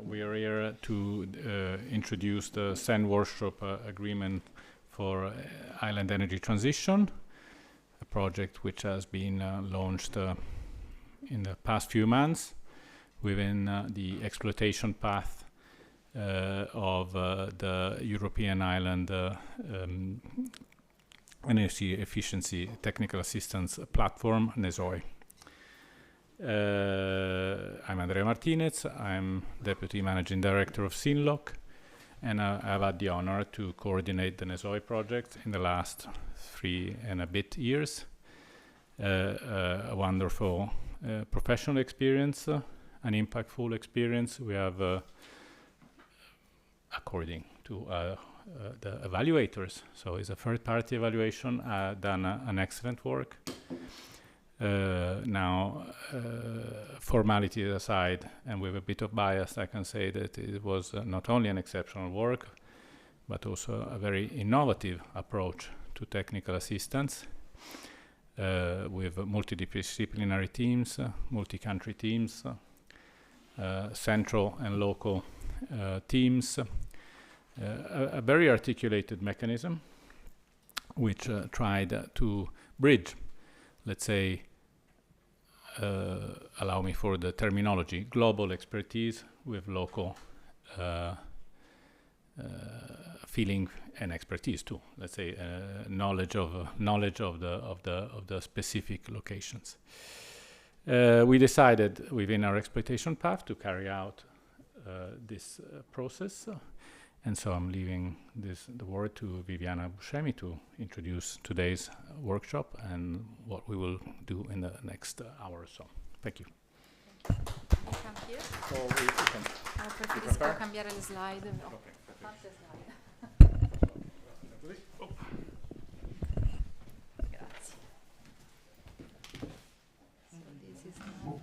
we are here to introduce the CEN Workshop Agreement for Island Energy Transition, a project which has been launched in the past few months within the exploitation path of the European Island Energy Efficiency Technical Assistance Platform, NESOI. I'm Andrea Martinez. I'm Deputy Managing Director of SINLOC, and I've had the honor to coordinate the NESOI project in the last 3 and a bit years. A wonderful professional experience, an impactful experience. We have, according to the evaluators, so it's a third-party evaluation, done an excellent work. Now, formalities aside, and with a bit of bias, I can say that it was not only an exceptional work, but also a very innovative approach to technical assistance with multidisciplinary teams, multi-country teams, central and local teams, a very articulated mechanism which tried to bridge, let's say, allow me for the terminology, global expertise with local feeling and expertise too. Let's say knowledge of the specific locations. We decided within our exploitation path to carry out this process. And so I'm leaving the word to Viviana Buscemi to introduce today's workshop and what we will do in the next hour or so. Thank you. Thank you. So preferisco cambiare le slide. No. Okay. Tante slide. Oh. Grazie. So this is now.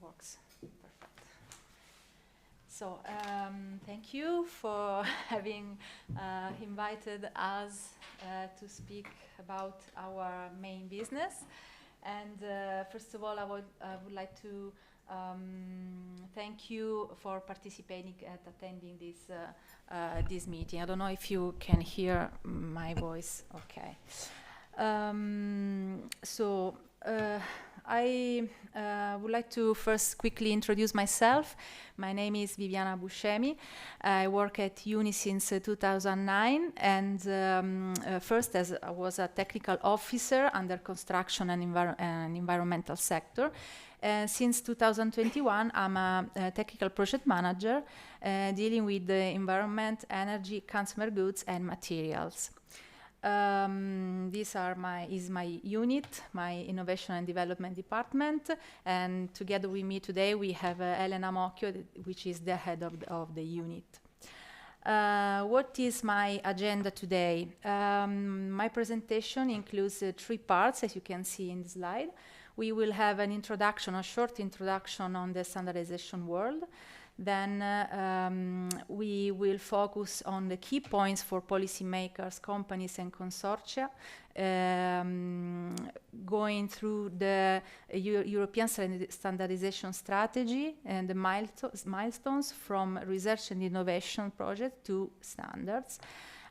Works. Perfect. So thank you for having invited us to speak about our main business. And first of all, I would like to thank you for participating and attending this meeting. I don't know if you can hear my voice. Okay. I would like to first quickly introduce myself. My name is Viviana Buscemi. I work at UNI since 2009, and first I was a technical officer under construction and environmental sector. Since 2021, I'm a technical project manager dealing with the environment, energy, consumer goods, and materials. This is my unit, my innovation and development department, and together with me today we have Elena Mocchio, which is the head of the unit. What is my agenda today? My presentation includes 3 parts, as you can see in the slide. We will have an introduction, a short introduction on the standardization world. Then we will focus on the key points for policymakers, companies, and consortia, going through the European standardization strategy and the milestones from research and innovation project to standards.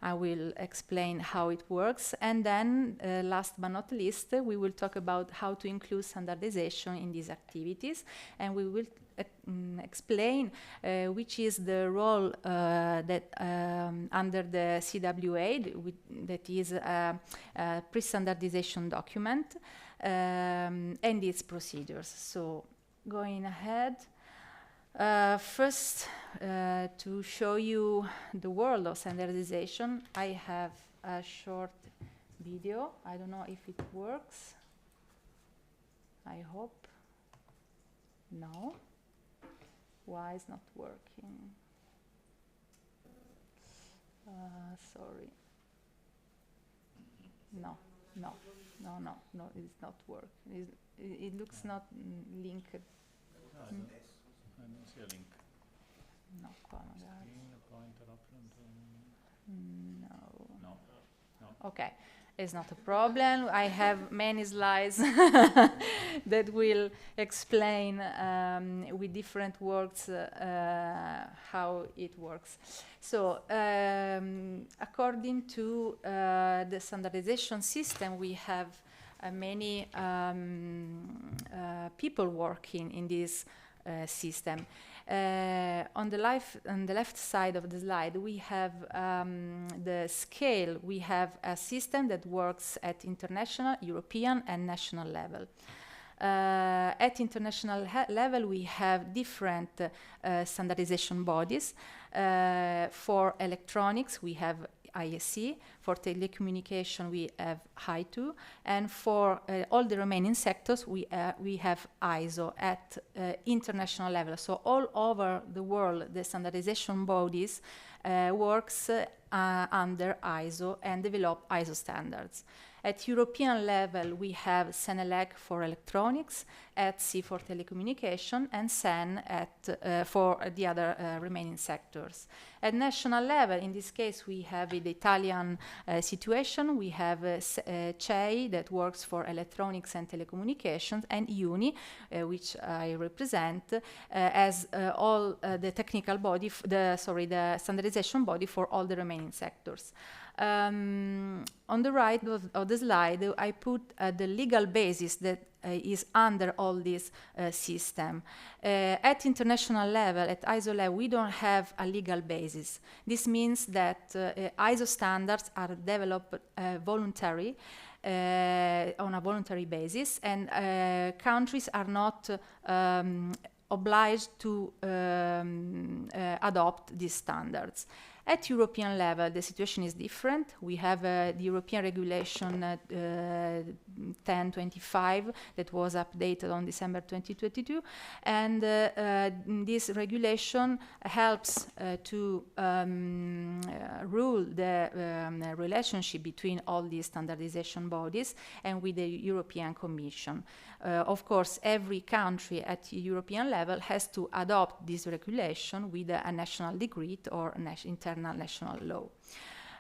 I will explain how it works. And then, last but not least, we will talk about how to include standardization in these activities. And we will explain which is the role that under the CWA, that is a pre-standardization document, and its procedures. So, going ahead. First, to show you the world of standardization, I have a short video. I don't know if it works. I hope. No. Why is not working? Sorry. No, No, it's not work. It looks not linked. I don't see a link. No, qua magari. No. Okay, it's not a problem. I have many slides that will explain with different words how it works. So, according to the standardization system, we have many people working in this system. On the left side of the slide, we have the scale. We have a system that works at international, European, and national level. At international level, we have different standardization bodies. For electronics, we have ISE. For telecommunication, we have HI2, and for all the remaining sectors, we have ISO at international level. So all over the world, the standardization bodies works under ISO and develop ISO standards. At European level, we have CENLOC for electronics, ETSI for telecommunication, and CEN for the other remaining sectors. At national level, in this case, we have the Italian situation. We have CEI that works for electronics and telecommunications, and UNI, which I represent, as all the technical body, the standardization body for all the remaining sectors. On the right of the slide, I put the legal basis that is under all this system. At international level, at ISO level, we don't have a legal basis. This means that ISO standards are developed voluntary, on a voluntary basis, and countries are not obliged to adopt these standards. At European level, the situation is different. We have the European Regulation 1025 that was updated on December 2022, and this regulation helps to rule the relationship between all these standardization bodies and with the European Commission. Of course, every country at European level has to adopt this regulation with a national decree or internal national law.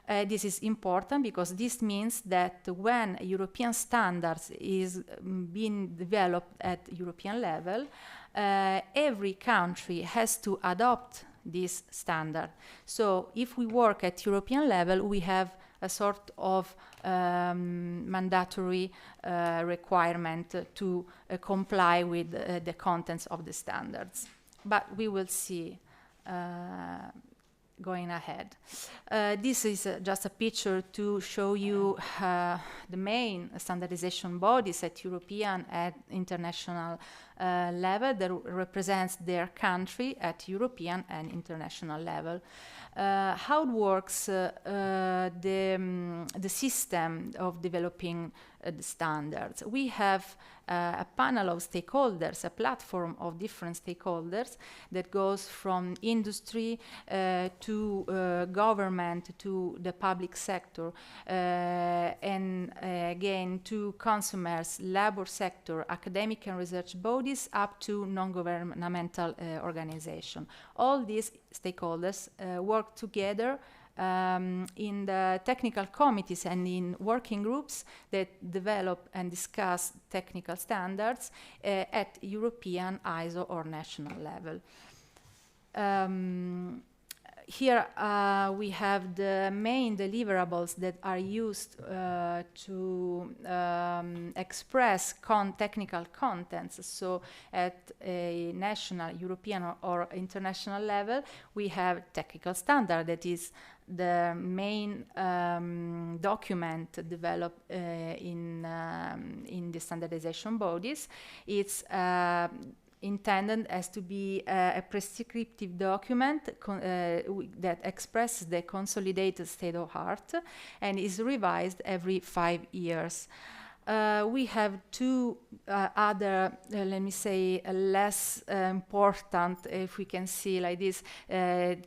This is important because this means that when European standards is being developed at European level, every country has to adopt this standard. So if we work at European level, we have a sort of mandatory requirement to comply with the contents of the standards. But we will see going ahead. This is just a picture to show you the main standardization bodies at European and international level that represents their country at European and international level. How it works, the system of developing the standards. We have a panel of stakeholders, a platform of different stakeholders that goes from industry to government to the public sector, and again to consumers, labor sector, academic and research bodies, up to non-governmental organizations. All these stakeholders work together in the technical committees and in working groups that develop and discuss technical standards at European, ISO, or national level. Here we have the main deliverables that are used to express technical contents. So at a national, European, or international level, we have technical standard that is the main document developed in the standardization bodies. It's intended as to be a prescriptive document that expresses the consolidated state of art and is revised every 5 years. We have two other, let me say, less important, if we can see like this,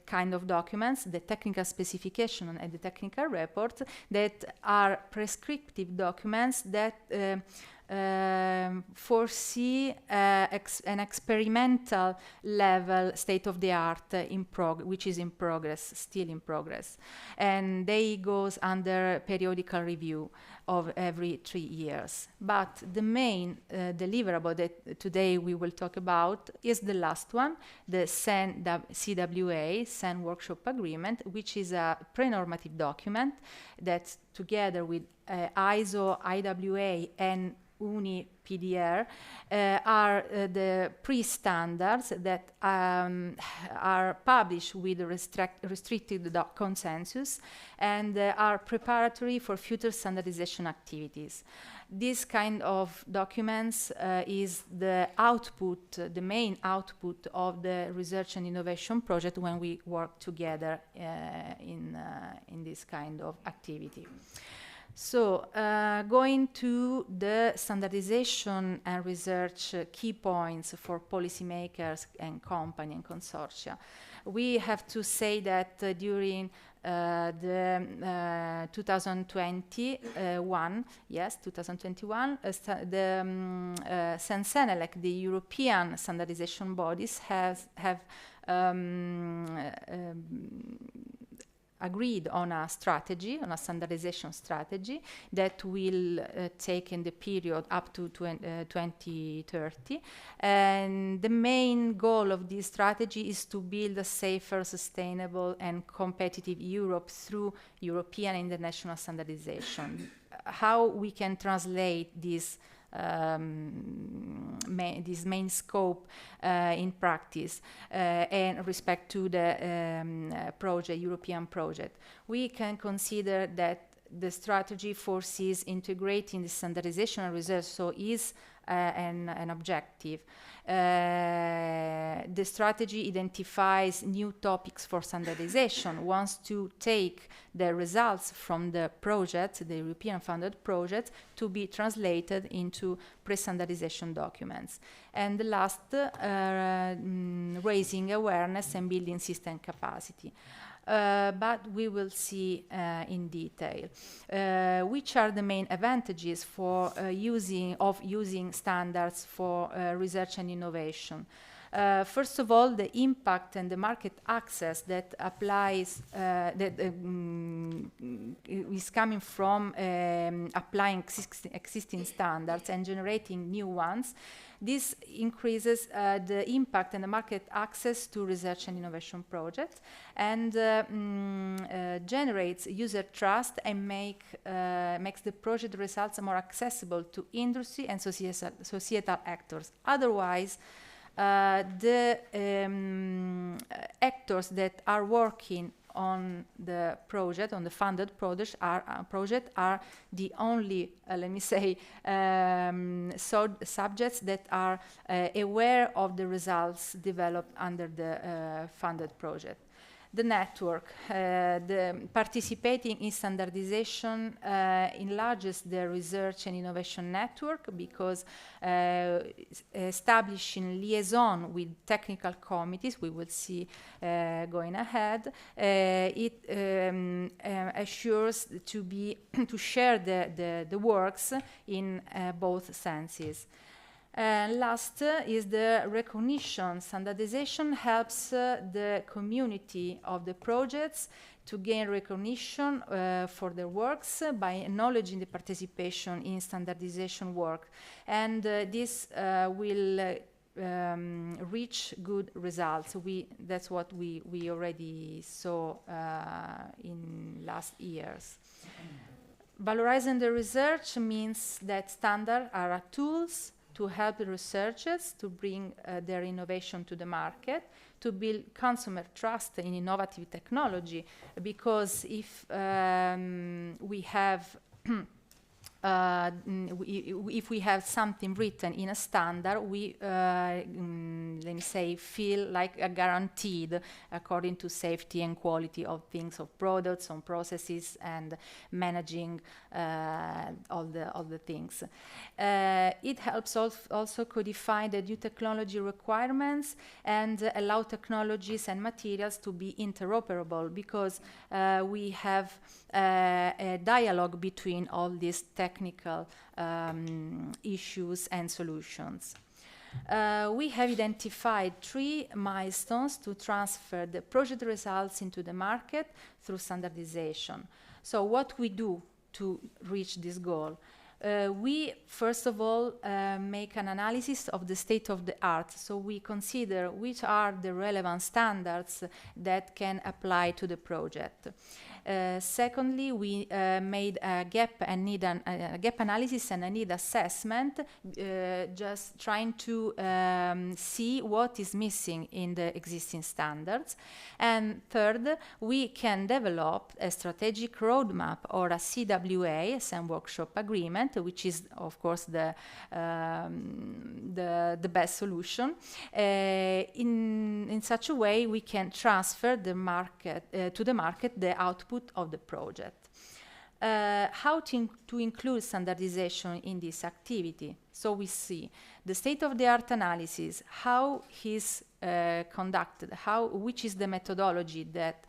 kind of documents, the technical specification and the technical report, that are prescriptive documents that foresee an experimental level state-of-the-art which is in progress, still in progress. And they goes under periodical review of every 3 years. But the main deliverable that today we will talk about is the last one, the CWA, CEN Workshop Agreement, which is a pre-normative document that together with ISO, IWA, and UNI PDR are the pre-standards that are published with restricted consensus and are preparatory for future standardization activities. This kind of documents is the output, the main output of the research and innovation project when we work together in this kind of activity. So, going to the standardization and research key points for policymakers and company and consortia, we have to say that during the 2021, the CEN-SENELEC, the European standardization bodies, have agreed on a strategy, on a standardization strategy that will take in the period up to 2030. And the main goal of this strategy is to build a safer, sustainable, and competitive Europe through European and international standardization. How we can translate this main scope in practice and respect to the European project. We can consider that the strategy foresees integrating the standardization and research, so is an objective. The strategy identifies new topics for standardization, wants to take the results from the project, the European funded project, to be translated into pre-standardization documents. And the last, raising awareness and building system capacity. But we will see in detail which are the main advantages for using standards for research and innovation. First of all, the impact and the market access that applies is coming from applying existing standards and generating new ones. This increases the impact and the market access to research and innovation projects, and generates user trust and makes the project results more accessible to industry and societal actors. Otherwise, the actors that are working on the project, on the funded project, are the only, let me say, subjects that are aware of the results developed under the funded project. The network, the participating in standardization enlarges the research and innovation network because establishing liaison with technical committees, we will see going ahead, it assures to share the works in both senses. Last is the recognition. Standardization helps the community of the projects to gain recognition for their works by acknowledging the participation in standardization work. And this will reach good results. That's what we already saw in last years. Valorizing the research means that standards are tools to help the researchers to bring their innovation to the market, to build consumer trust in innovative technology, because if we have if we have something written in a standard, we, let me say, feel like a guaranteed according to safety and quality of things, of products, on processes, and managing all the things. It helps also codify the new technology requirements and allow technologies and materials to be interoperable, because we have a dialogue between all these technical issues and solutions. We have identified 3 milestones to transfer the project results into the market through standardization. So what we do to reach this goal? We, first of all, make an analysis of the state of the art. So we consider which are the relevant standards that can apply to the project. Secondly, we made a gap analysis and a need assessment, just trying to see what is missing in the existing standards. And third, we can develop a strategic roadmap or a CWA, CEN Workshop Agreement, which is, of course, the best solution. In such a way, we can transfer the market to the market the output of the project. How to include standardization in this activity? So we see the state-of-the-art analysis, how is conducted, which is the methodology that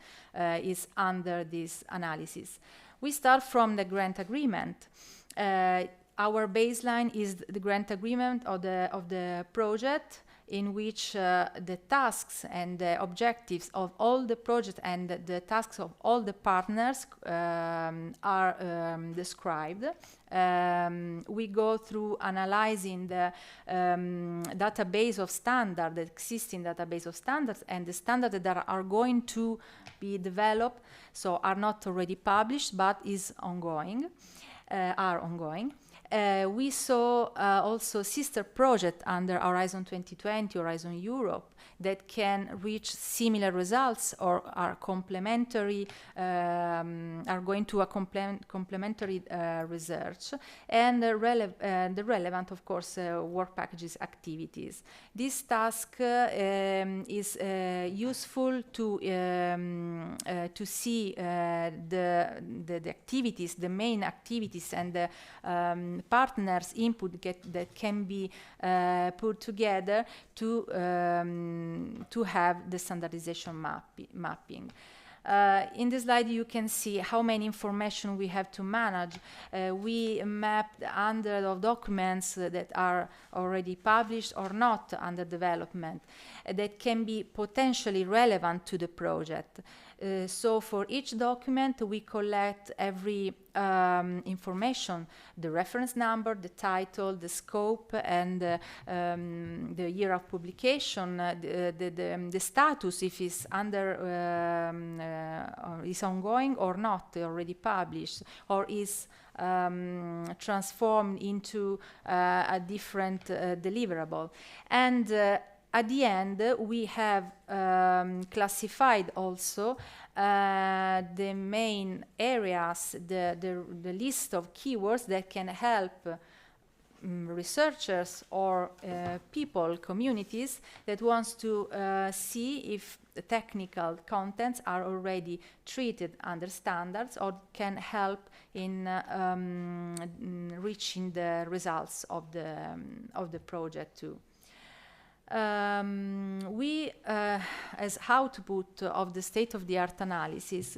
is under this analysis. We start from the grant agreement. Our baseline is the grant agreement of the project, in which the tasks and the objectives of all the project and the tasks of all the partners are described. We go through analyzing the database of standards, the existing database of standards, and the standards that are going to be developed, so are not already published but are ongoing. We saw also sister project under Horizon 2020, Horizon Europe, that can reach similar results or are complementary, are going to a complementary research, and the relevant, of course, work packages activities. This task is useful to see the activities, the main activities, and the partners' input that can be put together to have the standardization mapping. In this slide, you can see how many information we have to manage. We mapped hundreds of documents that are already published or not under development that can be potentially relevant to the project. So for each document, we collect every information, the reference number, the title, the scope, and the year of publication, the status, if it's is ongoing or not, already published, or is transformed into a different deliverable. And at the end, we have classified also the main areas, the list of keywords that can help researchers or people, communities that wants to see if the technical contents are already treated under standards or can help in reaching the results of the project too. We, as output of the state-of-the-art analysis,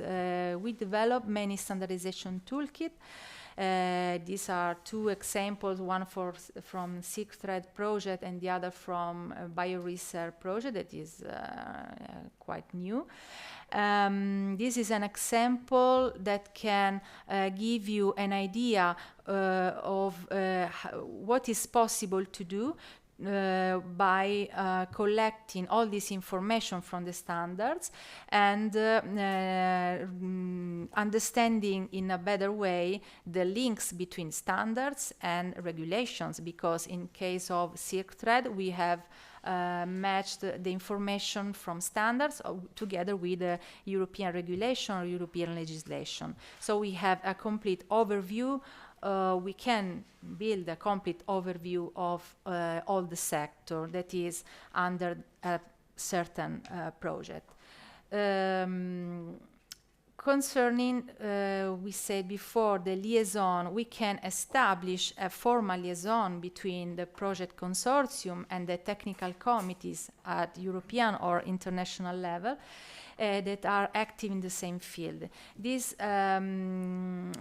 we develop many standardization toolkit. These are 2 examples, one from Silk Thread project and the other from BioResearch project that is quite new. This is an example that can give you an idea of what is possible to do by collecting all this information from the standards and understanding in a better way the links between standards and regulations, because in case of Silk Thread we have matched the information from standards together with the European regulation or European legislation. So we have a complete overview we can build a complete overview of all the sector that is under a certain project. Concerning, we said before, the liaison, we can establish a formal liaison between the project consortium and the technical committees at European or international level that are active in the same field. This can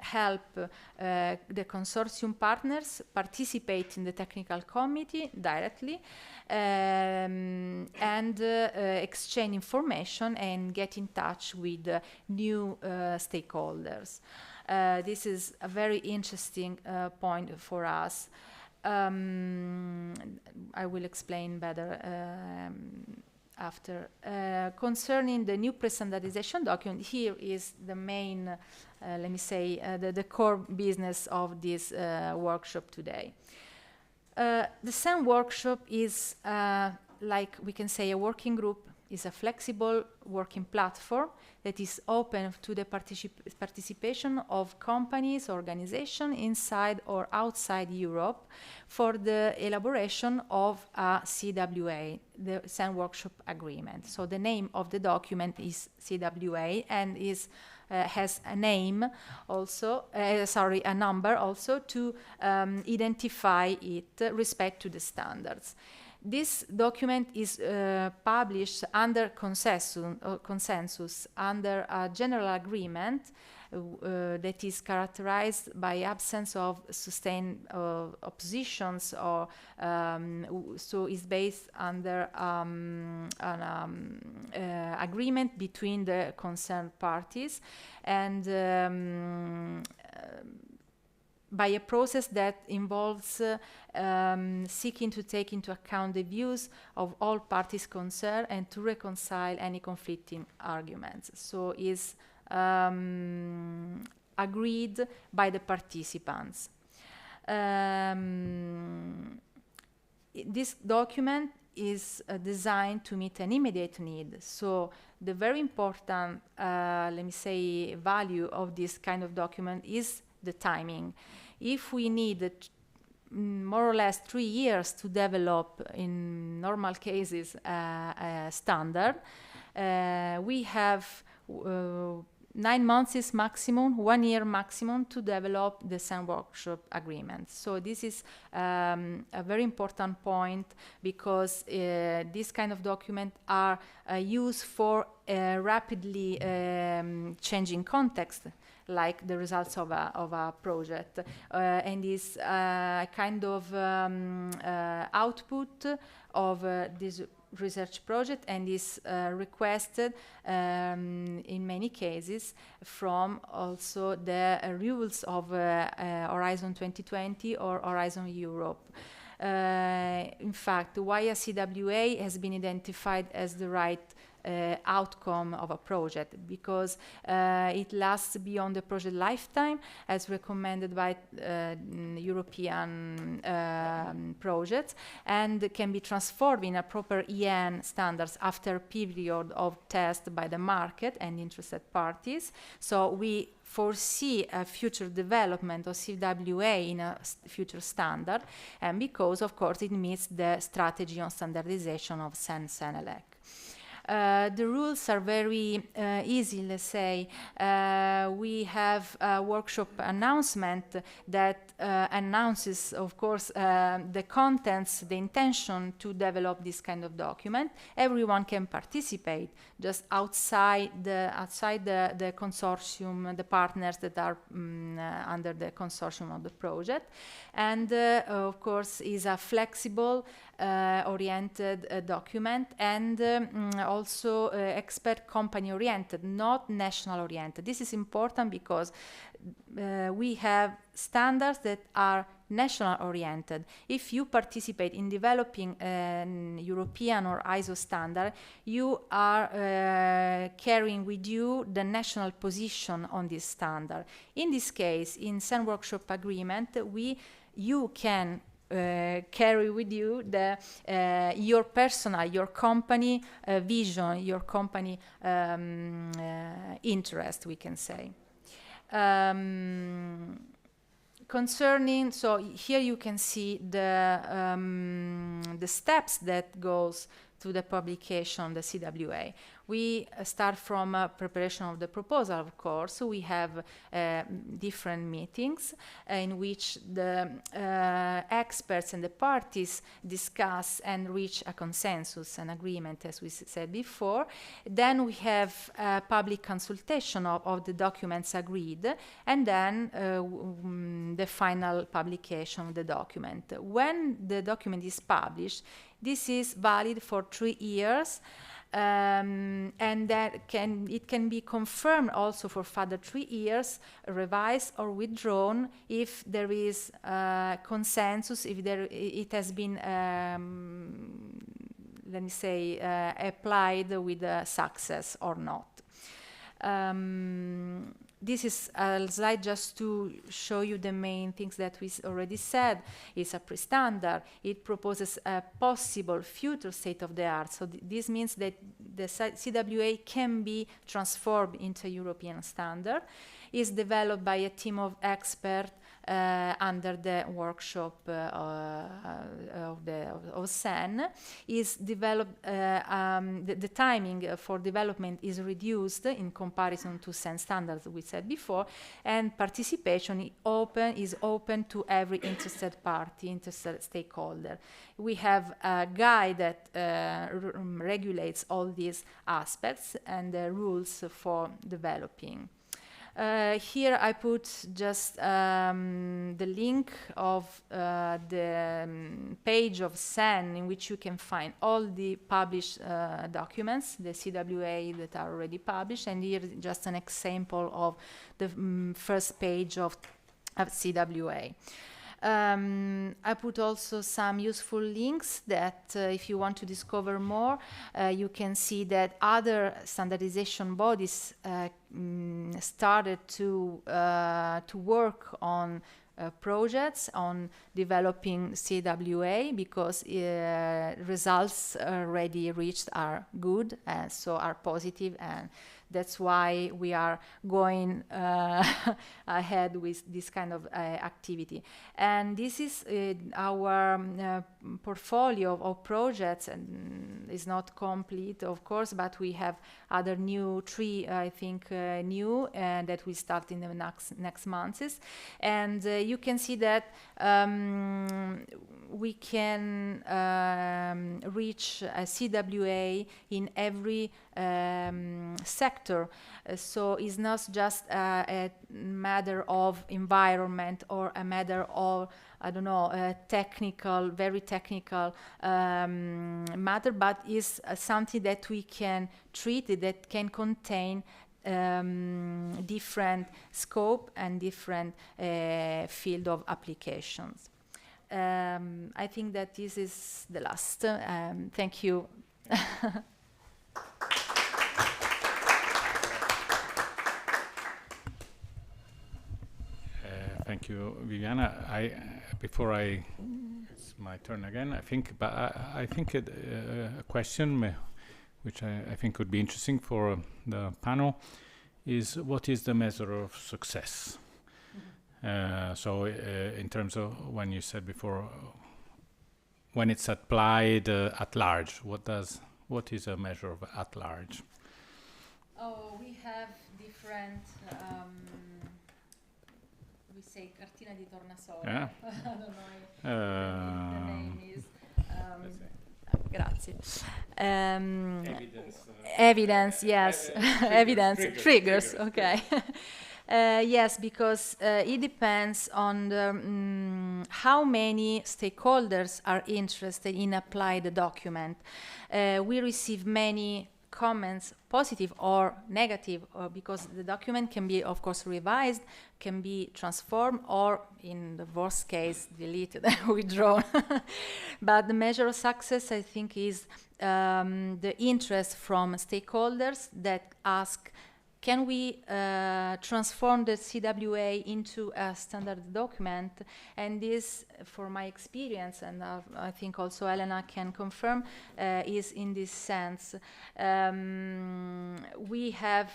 help the consortium partners participate in the technical committee directly and exchange information and get in touch with new stakeholders. This is a very interesting point for us. I will explain better after. Concerning the new pre-standardization document, here is the main, let me say, the core business of this workshop today. The CEN workshop is, like we can say, a working group, is a flexible working platform that is open to the participation of companies, organizations inside or outside Europe for the elaboration of a CWA, the CEN Workshop Agreement. So the name of the document is CWA and is has a name also, a number also to identify it respect to the standards. This document is published under consensus under a general agreement that is characterized by absence of sustained oppositions, or so is based under an agreement between the concerned parties, and by a process that involves seeking to take into account the views of all parties concerned and to reconcile any conflicting arguments. So is agreed by the participants. This document is designed to meet an immediate need. So the very important, let me say, value of this kind of document is the timing. If we need more or less 3 years to develop, in normal cases, a standard, we have 9 months is maximum, 1 year maximum to develop the CEN Workshop Agreement. So this is a very important point, because this kind of document are used for rapidly changing context, like the results of a project, and is a kind of output of this research project, and is requested in many cases from also the rules of Horizon 2020 or Horizon Europe. In fact, why a CWA has been identified as the right outcome of a project, because it lasts beyond the project lifetime, as recommended by European projects, and can be transformed in a proper EN standards after a period of test by the market and interested parties. So we foresee a future development of CWA in a future standard, and because, of course, it meets the strategy on standardization of CEN-CENELEC. The rules are very easy, let's say. We have a workshop announcement that announces, of course, the contents, the intention to develop this kind of document. Everyone can participate, just outside the consortium, the partners that are under the consortium of the project. And, of course, is a flexible, oriented document, and also expert company oriented, not national oriented. This is important because we have standards that are national oriented. If you participate in developing an European or ISO standard, you are carrying with you the national position on this standard. In this case, in CEN Workshop Agreement, you can carry with you your personal, your company vision, your company interest, we can say. concerning, so here you can see the steps that goes to the publication, the CWA. We start from preparation of the proposal, of course. So we have different meetings in which the experts and the parties discuss and reach a consensus, an agreement, as we said before. Then we have public consultation of the documents agreed, and then the final publication of the document. When the document is published, this is valid for 3 years. And that it can be confirmed also for further 3 years, revised or withdrawn if there is consensus, if it has been, let me say, applied with success or not. This is a slide just to show you the main things that we already said. It's a pre-standard. It proposes a possible future state of the art. So this means that the CWA can be transformed into a European standard. It's developed by a team of experts under the workshop of CEN. Is developed. The timing for development is reduced in comparison to CEN standards we said before, and participation is open to every interested party, interested stakeholder. We have a guide that regulates all these aspects and the rules for developing. Here I put just the link of the page of CEN in which you can find all the published documents, the CWA that are already published, and here is just an example of the first page of CWA. I put also some useful links that if you want to discover more, you can see that other standardization bodies started to work on projects on developing CWA because results already reached are good and so are positive, and that's why we are going ahead with this kind of activity. And this is our portfolio of projects, and is not complete, of course, but we have other three, I think, new, that we start in the next months. And you can see that we can reach a CWA in every sector. So it's not just a matter of environment or a matter of, I don't know, a technical, very technical matter, but is something that we can treat, that can contain different scope and different field of applications. I think that this is the last. Thank you. Thank you, Viviana. Before it's my turn again. I think a question which I think would be interesting for the panel is what is the measure of success? So in terms of when you said before, when it's applied at large, what is a measure of at large? Oh, we have different. We say cartina di tornasole. Yeah. I don't know if the name is. Grazie. Evidence, yes. Evidence, triggers. Okay. Yes, because it depends on how many stakeholders are interested in applying the document. We receive many comments, positive or negative, because the document can be, of course, revised, can be transformed, or in the worst case, deleted and withdrawn. But the measure of success, I think, is the interest from stakeholders that ask, can we transform the CWA into a standard document? And this, for my experience, and I think also Elena can confirm, is in this sense. We have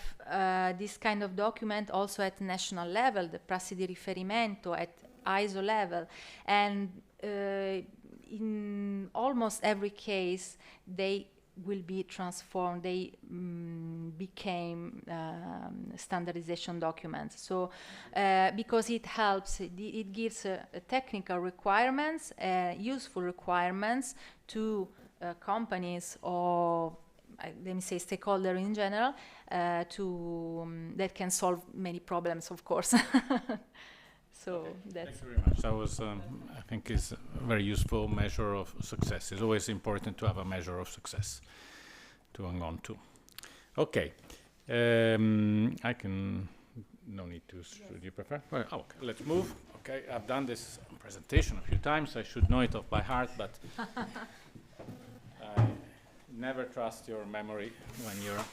this kind of document also at national level, the prassi di riferimento at ISO level, and in almost every case they will be transformed. They became standardization documents. So because it helps, it gives technical requirements, useful requirements to companies or let me say stakeholder in general, that can solve many problems, of course. So that's. Thank you very much. That was, I think, is a very useful measure of success. It's always important to have a measure of success to hang on to. Okay, I can. No need to. Should you prefer? Well, okay, let's move. Okay, I've done this presentation a few times. I should know it off by heart, but I never trust your memory when you're.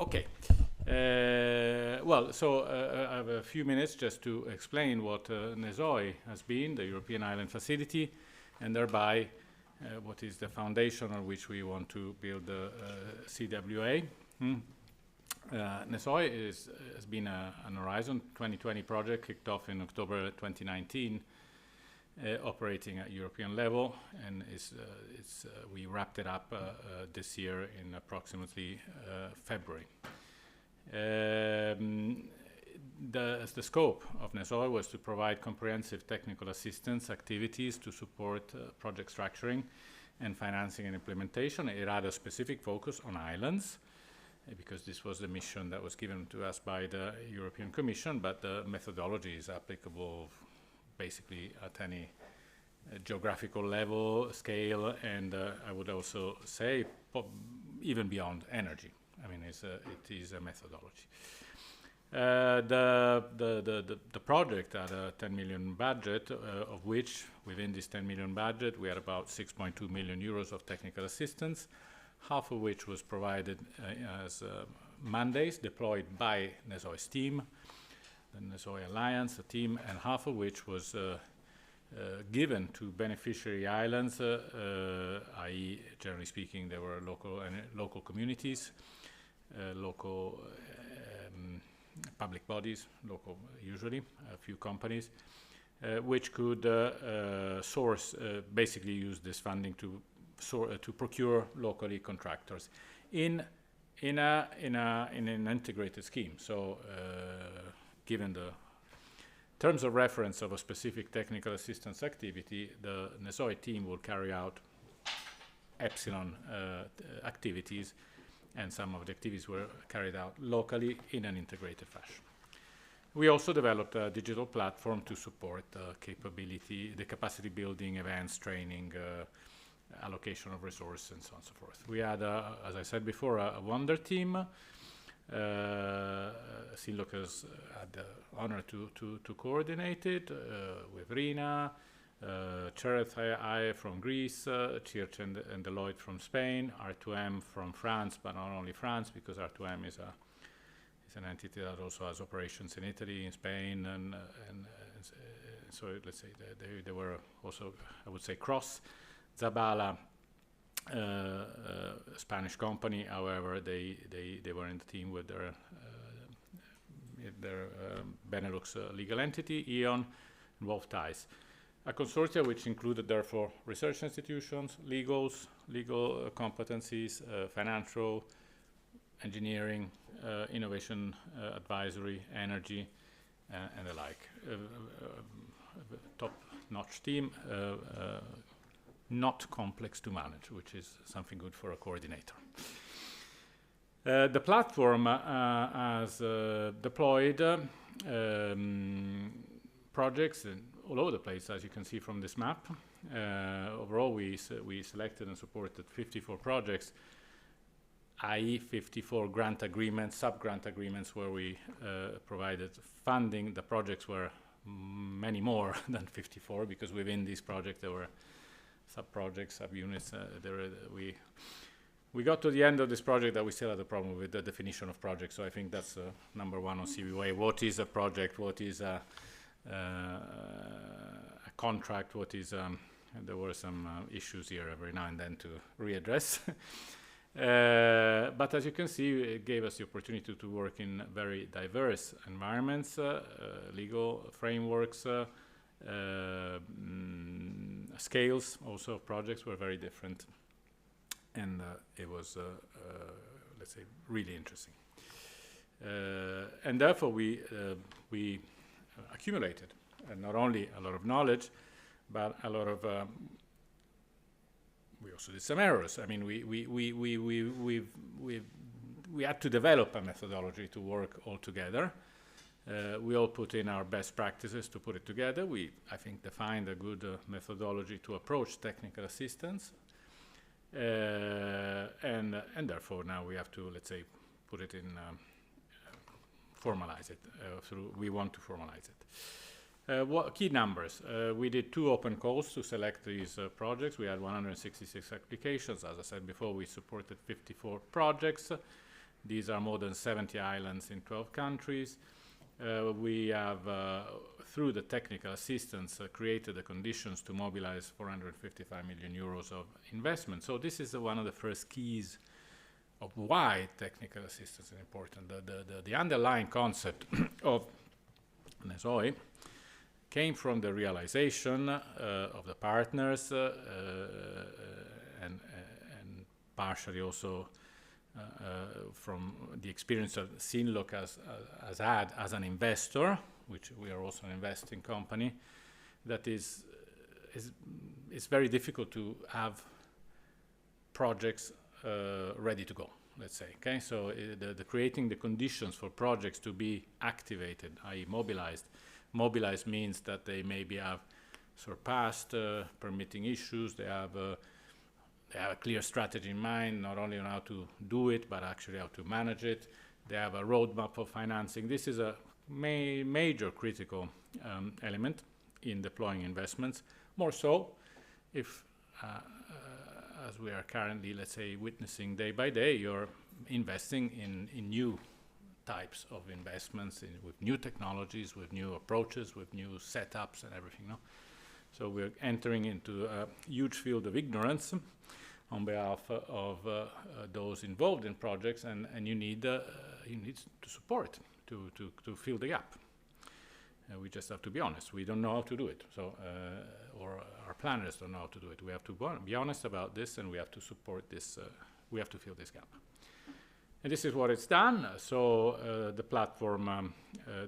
Okay. Well, so I have a few minutes just to explain what NESOI has been, the European Island Facility, and thereby what is the foundation on which we want to build the CWA. NESOI has been an Horizon 2020 project kicked off in October 2019, operating at European level, and we wrapped it up this year in approximately February. The scope of NESOI was to provide comprehensive technical assistance activities to support project structuring and financing and implementation. It had a specific focus on islands, because this was the mission that was given to us by the European Commission, but the methodology is applicable basically at any geographical level, scale, and I would also say even beyond energy. I mean, it is a methodology. The project had a 10 million budget, of which within this 10 million budget we had about 6.2 million euros of technical assistance, half of which was provided as mandates deployed by NESOI's team, the NESOI Alliance, a team, and half of which was given to beneficiary islands, i.e., generally speaking, there were local communities, local public bodies, local usually, a few companies, which could basically use this funding to procure locally contractors in an integrated scheme. So, given the terms of reference of a specific technical assistance activity, the NESOI team will carry out epsilon activities, and some of the activities were carried out locally in an integrated fashion. We also developed a digital platform to support the capacity building, events, training, allocation of resources, and so on and so forth. We had, as I said before, a wonder team. SINLOC has had the honor to coordinate it with Rina, Chereth from Greece, Church and Deloitte from Spain, R2M from France, but not only France, because R2M is an entity that also has operations in Italy, in Spain, and so let's say they were also, I would say, cross. Zabala, Spanish company, however, they were in the team with their Benelux legal entity, E.ON, and Wolf Ties. A consortia which included, therefore, research institutions, legal competencies, financial, engineering, innovation advisory, energy, and the like. Top-notch team, not complex to manage, which is something good for a coordinator. The platform has deployed projects all over the place, as you can see from this map. Overall, we selected and supported 54 projects, i.e. 54 grant agreements, sub-grant agreements where we provided funding. The projects were many more than 54, because within these projects there were sub-projects, sub-units. We got to the end of this project that we still had a problem with the definition of project. So I think that's number one on CWA. What is a project? What is a contract? What is there were some issues here every now and then to readdress. But as you can see, it gave us the opportunity to work in very diverse environments, legal frameworks, scales also of projects were very different, and it was, let's say, really interesting. And therefore we accumulated not only a lot of knowledge, but a lot of we also did some errors. I mean, we had to develop a methodology to work all together. We all put in our best practices to put it together. We, I think, defined a good methodology to approach technical assistance, and therefore now we have to, let's say, put it in, formalize it. We want to formalize it. What key numbers? We did 2 open calls to select these projects. We had 166 applications. As I said before, we supported 54 projects. These are more than 70 islands in 12 countries. We have, through the technical assistance, created the conditions to mobilize 455 million euros of investment. So this is one of the first keys of why technical assistance is important. The underlying concept of NESOI came from the realization of the partners and partially also from the experience of SINLOC has had as an investor, which we are also an investing company, that it's very difficult to have projects ready to go, let's say. Okay, so the creating the conditions for projects to be activated, i.e. mobilized. Mobilized means that they maybe have surpassed permitting issues, they have a clear strategy in mind, not only on how to do it, but actually how to manage it. They have a roadmap of financing. This is a major critical element in deploying investments. More so if, as we are currently, let's say, witnessing day by day, you're investing in new types of investments with new technologies, with new approaches, with new setups and everything. No? So we're entering into a huge field of ignorance on behalf of those involved in projects, and you need to support to fill the gap. We just have to be honest. We don't know how to do it, so or our planners don't know how to do it. We have to be honest about this, and we have to support this. We have to fill this gap. And this is what it's done. So the platform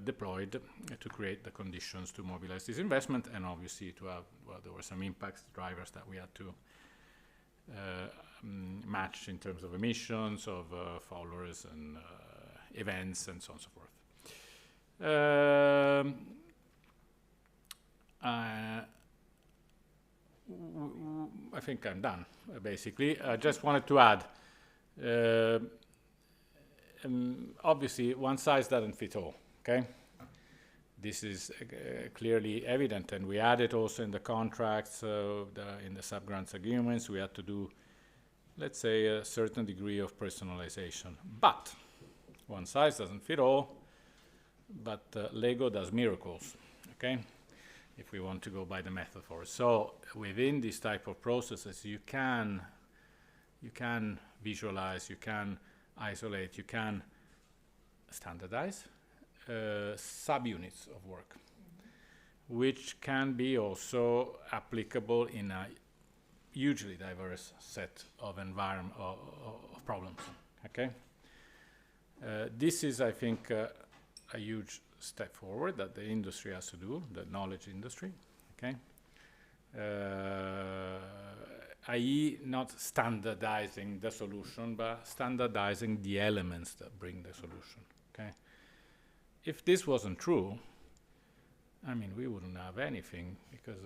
deployed to create the conditions to mobilize this investment, and obviously to have, well, there were some impact drivers that we had to match in terms of emissions, of followers and events, and so on and so forth. I think I'm done, basically. I just wanted to add, obviously, one size doesn't fit all, okay? This is clearly evident, and we added also in the contracts, in the sub-grants agreements, we had to do, let's say, a certain degree of personalization. But one size doesn't fit all, but Lego does miracles, okay? If we want to go by the metaphor. So within this type of processes, you can visualize, you can isolate, you can standardize subunits of work, which can be also applicable in a hugely diverse set of of problems. Okay, this is, I think, a huge step forward that the industry has to do, the knowledge industry. Okay, i.e. not standardizing the solution, but standardizing the elements that bring the solution. Okay, if this wasn't true, I mean, we wouldn't have anything, because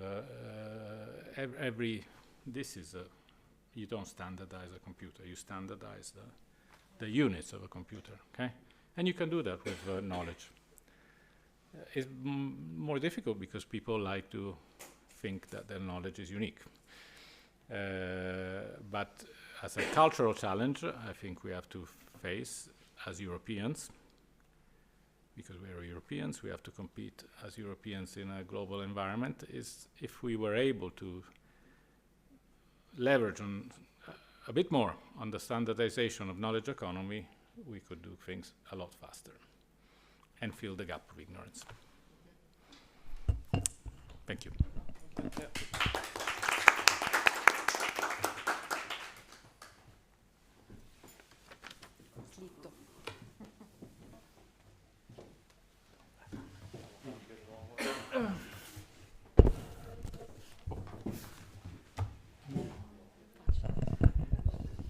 you don't standardize a computer, you standardize the units of a computer. Okay, and you can do that with knowledge. It's more difficult because people like to think that their knowledge is unique. But as a cultural challenge, I think we have to face as Europeans, because we are Europeans, we have to compete as Europeans in a global environment, is if we were able to leverage on a bit more on the standardization of knowledge economy, we could do things a lot faster and fill the gap of ignorance. Thank you.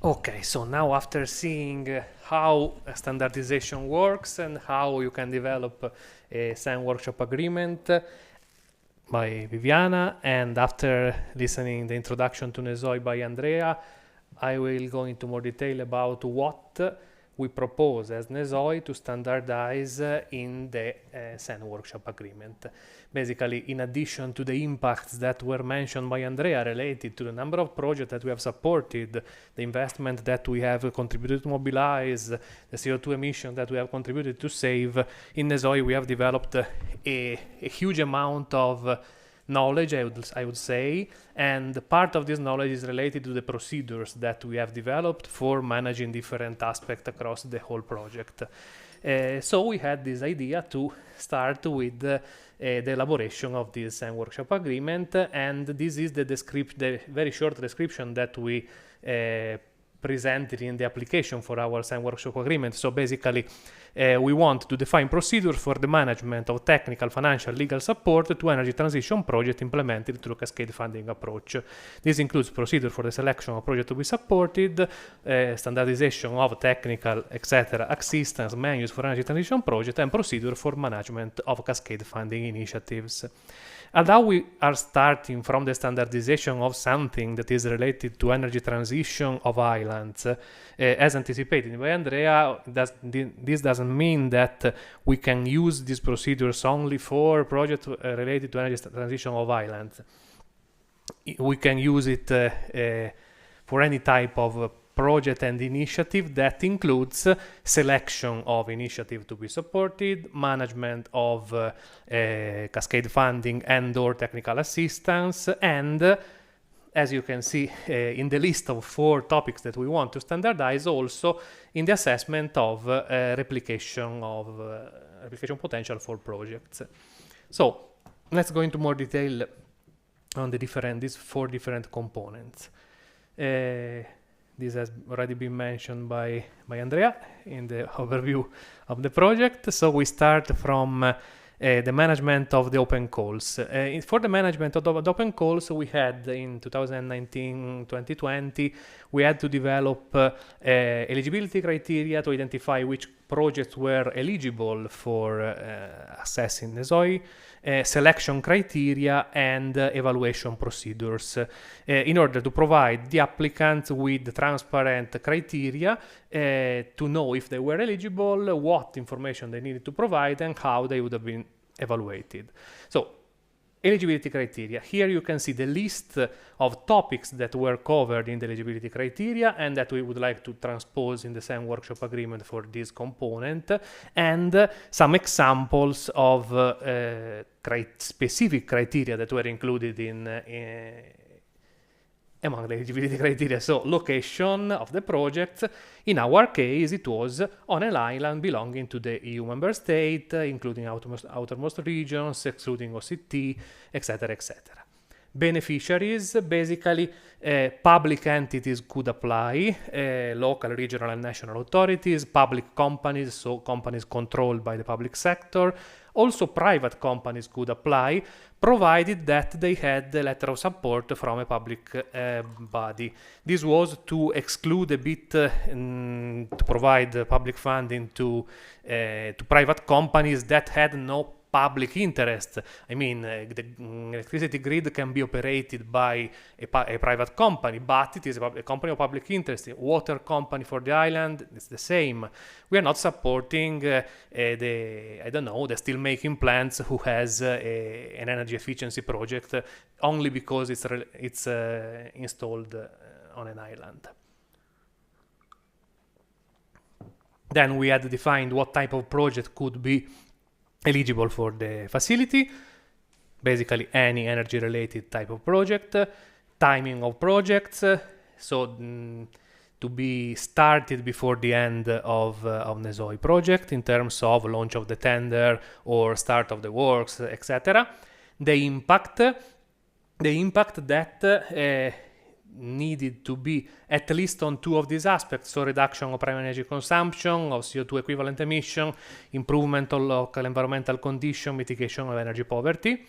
Okay, so now after seeing how standardization works and how you can develop a CEN Workshop Agreement by Viviana, and after listening the introduction to NESOI by Andrea, I will go into more detail about what we propose as NESOI to standardize in the CEN Workshop Agreement. Basically, in addition to the impacts that were mentioned by Andrea related to the number of projects that we have supported, the investment that we have contributed to mobilize, the CO2 emission that we have contributed to save, in NESOI we have developed a huge amount of knowledge, I would say, and part of this knowledge is related to the procedures that we have developed for managing different aspects across the whole project. So we had this idea to start with the elaboration of this CEN Workshop Agreement, and this is the very short description that we presented in the application for our CEN Workshop Agreement. So basically, we want to define procedures for the management of technical, financial, legal support to energy transition projects implemented through a cascade funding approach. This includes procedure for the selection of projects to be supported, standardization of technical, etc., assistance menus for energy transition projects, and procedure for management of cascade funding initiatives. Although we are starting from the standardization of something that is related to energy transition of islands, as anticipated by Andrea, this doesn't mean that we can use these procedures only for projects related to energy transition of islands. We can use it for any type of project and initiative that includes selection of initiative to be supported, management of cascade funding and or technical assistance, and as you can see in the list of 4 topics that we want to standardize, also in the assessment of replication potential for projects. So let's go into more detail on these 4 different components. This has already been mentioned by Andrea in the overview of the project. So we start from the management of the open calls. For the management of the open calls, we had in 2019-2020, we had to develop eligibility criteria to identify which projects were eligible for assessing NESOI, selection criteria, and evaluation procedures in order to provide the applicants with transparent criteria to know if they were eligible, what information they needed to provide, and how they would have been evaluated. So, eligibility criteria. Here you can see the list of topics that were covered in the eligibility criteria and that we would like to transpose in the CEN Workshop Agreement for this component, and some examples of specific criteria that were included among the eligibility criteria. So, location of the project. In our case, it was on an island belonging to the EU member state, including outermost regions, excluding OCT, etc., etc. Beneficiaries, basically, public entities could apply, local, regional, and national authorities, public companies, so companies controlled by the public sector. Also, private companies could apply, provided that they had a letter of support from a public body. This was to exclude a bit, to provide public funding to private companies that had no public interest. I mean, the electricity grid can be operated by a private company, but it is a company of public interest. A water company for the island, it's the same. We are not supporting the steel-making plants who has an energy efficiency project only because it's installed on an island. Then we had defined what type of project could be eligible for the facility, basically any energy related type of project, timing of projects, to be started before the end of NESOI project in terms of launch of the tender or start of the works, etc. The impact that needed to be at least on two of these aspects, so reduction of primary energy consumption, of CO2 equivalent emission, improvement of local environmental condition, mitigation of energy poverty,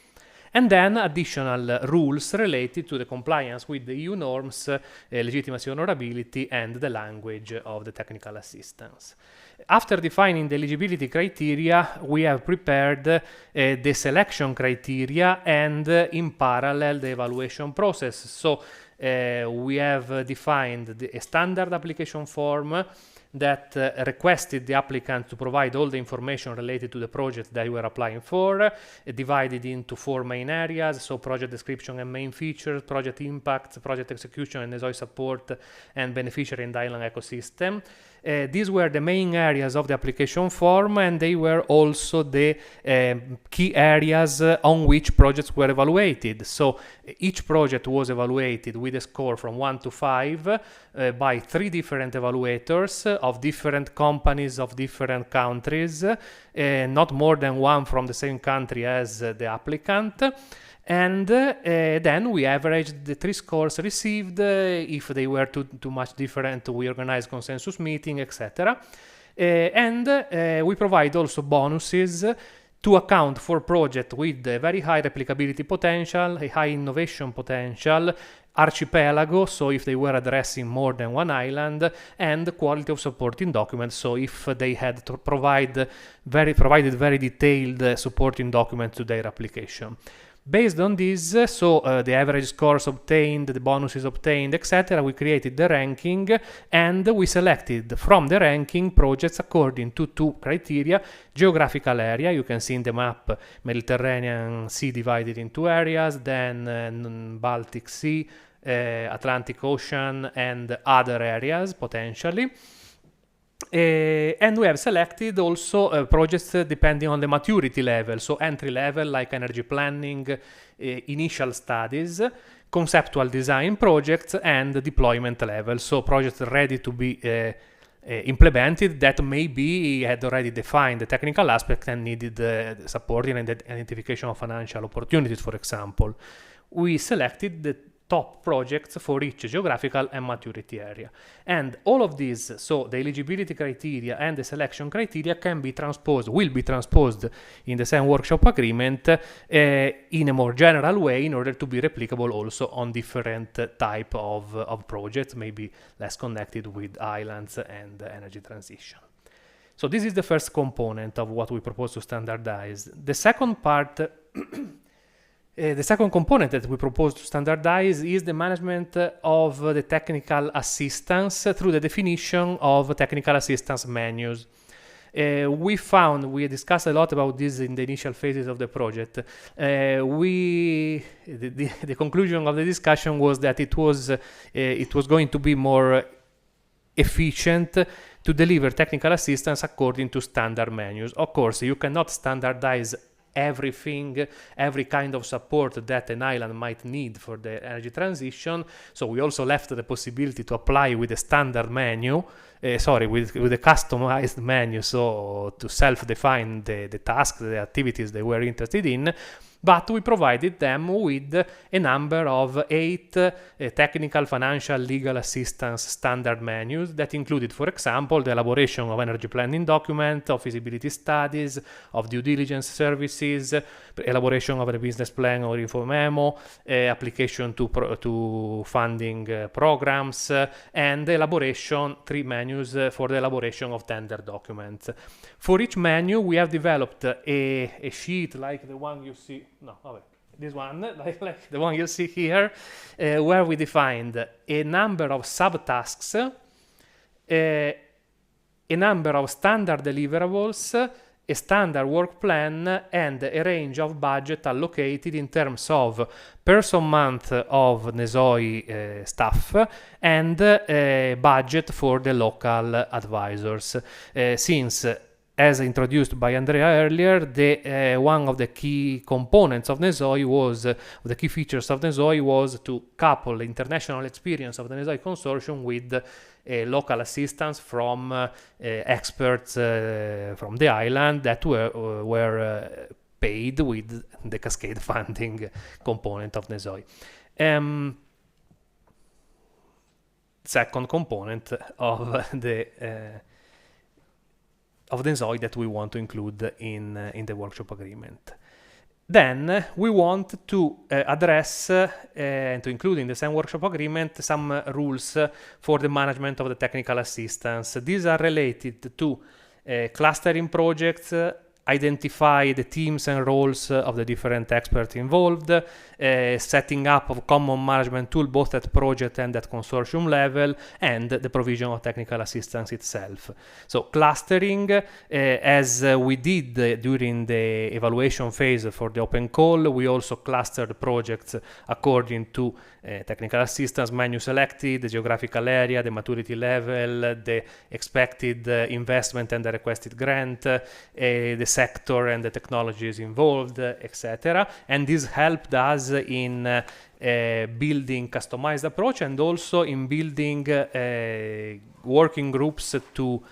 and then additional rules related to the compliance with the EU norms, legitimacy, honorability, and the language of the technical assistance. After defining the eligibility criteria, we have prepared the selection criteria and in parallel the evaluation process. So we have defined a standard application form that requested the applicant to provide all the information related to the project that you were applying for, divided into 4 main areas, so project description and main features, project impact, project execution and NESOI support, and beneficiary and island ecosystem. These were the main areas of the application form, and they were also the key areas on which projects were evaluated. So each project was evaluated with a score from 1 to 5 by 3 different evaluators of different companies of different countries, not more than 1 from the same country as the applicant. And then we averaged the 3 scores received. If they were too much different, we organized consensus meeting, etc. And we provide also bonuses to account for projects with a very high replicability potential, a high innovation potential, archipelago, so if they were addressing more than 1 island, and quality of supporting documents, so if they had to provided very detailed supporting documents to their application. Based on this, the average scores obtained, the bonuses obtained, etc., we created the ranking, and we selected from the ranking projects according to 2 criteria: geographical area, you can see in the map Mediterranean Sea divided in 2 areas, then Baltic Sea, Atlantic Ocean, and other areas potentially. And we have selected also projects depending on the maturity level, so entry level like energy planning, initial studies, conceptual design projects, and deployment level, so projects ready to be implemented that maybe had already defined the technical aspect and needed support in the identification of financial opportunities, for example. We selected the top projects for each geographical and maturity area. And all of these, so the eligibility criteria and the selection criteria will be transposed in the CEN Workshop Agreement in a more general way in order to be replicable also on different type of projects, maybe less connected with islands and energy transition. So this is the first component of what we propose to standardize. The second part the second component that we propose to standardize is the management of the technical assistance through the definition of technical assistance menus. We discussed a lot about this in the initial phases of the project. The conclusion of the discussion was that it was going to be more efficient to deliver technical assistance according to standard menus. Of course, you cannot standardize everything, every kind of support that an island might need for the energy transition. So we also left the possibility to apply with a standard menu, with a customized menu, so to self-define the tasks, the activities they were interested in. But we provided them with a number of 8 technical, financial, legal assistance standard menus that included, for example, the elaboration of energy planning document, of feasibility studies, of due diligence services, elaboration of a business plan or info memo, application to funding programs, and elaboration 3 menus for the elaboration of tender documents. For each menu, we have developed a sheet like the one you see. This one, like the one you see here, where we defined a number of subtasks, a number of standard deliverables, a standard work plan, and a range of budget allocated in terms of person month of NESOI staff and budget for the local advisors. Since as introduced by Andrea earlier, one of the key components of NESOI was, the key features of NESOI was to couple the international experience of the NESOI consortium with local assistance from experts from the island that were paid with the cascade funding component of NESOI. Second component of the NESOI that we want to include in the workshop agreement. Then we want to address and to include in the CEN Workshop Agreement some rules for the management of the technical assistance. These are related to clustering projects, identify the teams and roles of the different experts involved, setting up of common management tool both at project and at consortium level, and the provision of technical assistance itself. So clustering, as we did during the evaluation phase for the open call, we also clustered projects according to technical assistance menu selected, the geographical area, the maturity level, the expected investment and the requested grant, the sector and the technologies involved, etc. And this helped us in building customized approach and also in building working groups to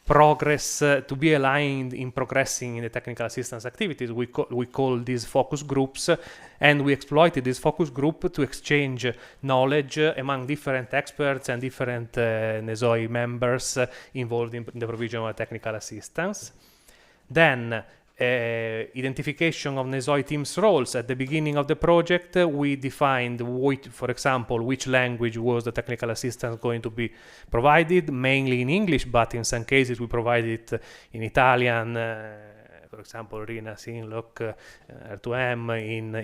progress, to be aligned in progressing in the technical assistance activities. We call these focus groups, and we exploited this focus group to exchange knowledge among different experts and different NESOI members involved in the provision of technical assistance. Then identification of NESOI teams roles. At the beginning of the project, we defined, for example, which language was the technical assistance going to be provided, mainly in English, but in some cases we provided it in Italian, for example, RINA, SINLOC, R2M,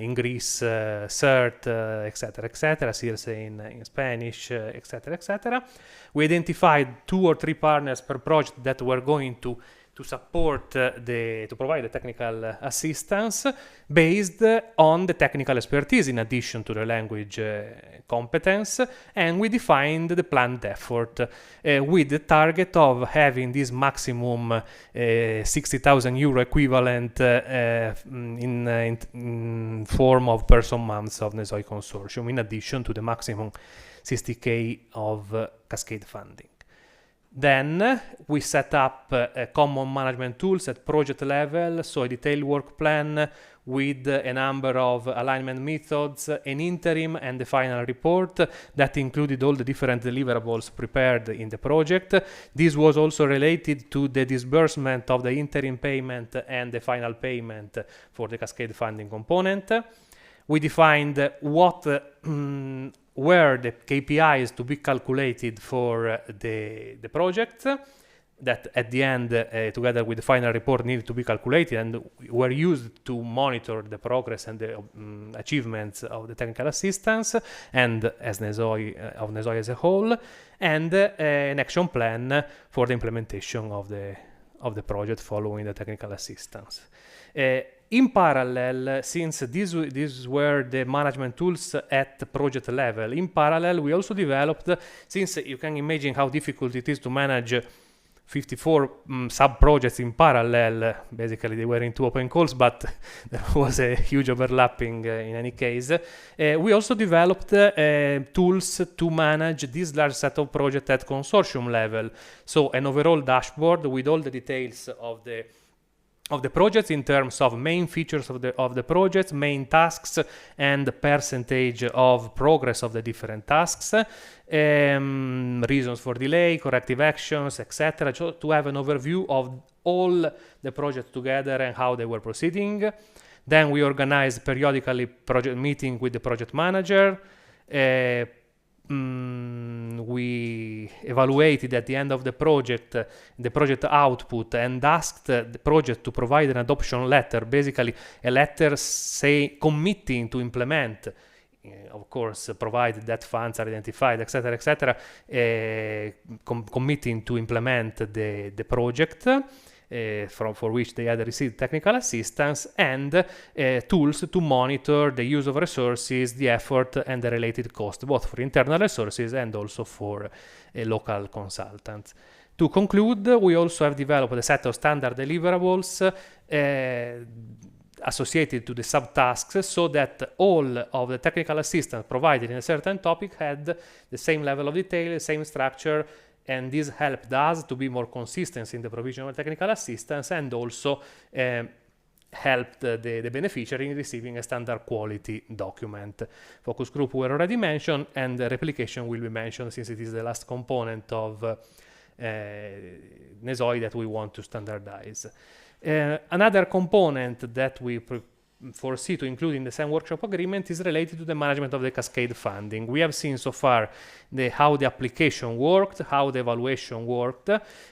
in Greece, CERT, etc., CIRSE in Spanish, etc. We identified 2 or 3 partners per project that were going to support to provide the technical assistance based on the technical expertise in addition to the language competence, and we defined the planned effort with the target of having this maximum 60,000 euro equivalent in form of person months of NESOI consortium, in addition to the maximum 60k of cascade funding. Then we set up common management tools at project level, so a detailed work plan with a number of alignment methods, an interim and the final report that included all the different deliverables prepared in the project. This was also related to the disbursement of the interim payment and the final payment for the cascade funding component. We defined what were the KPIs to be calculated for the project, that at the end, together with the final report, needed to be calculated and were used to monitor the progress and the achievements of the technical assistance and as NESOI as a whole, and an action plan for the implementation of the project following the technical assistance. In parallel, since these were the management tools at the project level, in parallel we also developed, since you can imagine how difficult it is to manage 54 sub-projects in parallel, basically they were in 2 open calls, but there was a huge overlapping in any case. We also developed tools to manage this large set of projects at consortium level. So an overall dashboard with all the details of the projects in terms of main features of the projects, main tasks, and the percentage of progress of the different tasks, reasons for delay, corrective actions, etc., to have an overview of all the projects together and how they were proceeding. Then we organized periodically project meeting with the project manager. We evaluated at the end of the project output and asked the project to provide an adoption letter, basically a letter committing to implement, of course, provided that funds are identified, etc., committing to implement the project for which they had received technical assistance, and tools to monitor the use of resources, the effort, and the related cost, both for internal resources and also for local consultants. To conclude, we also have developed a set of standard deliverables associated to the subtasks, so that all of the technical assistance provided in a certain topic had the same level of detail, the same structure, and this helped us to be more consistent in the provision of technical assistance, and also helped the beneficiary in receiving a standard quality document. Focus group were already mentioned, and the replication will be mentioned since it is the last component of NESOI that we want to standardize. Another component that we foresee to include in the CEN Workshop Agreement is related to the management of the cascade funding. We have seen so far how the application worked, how the evaluation worked.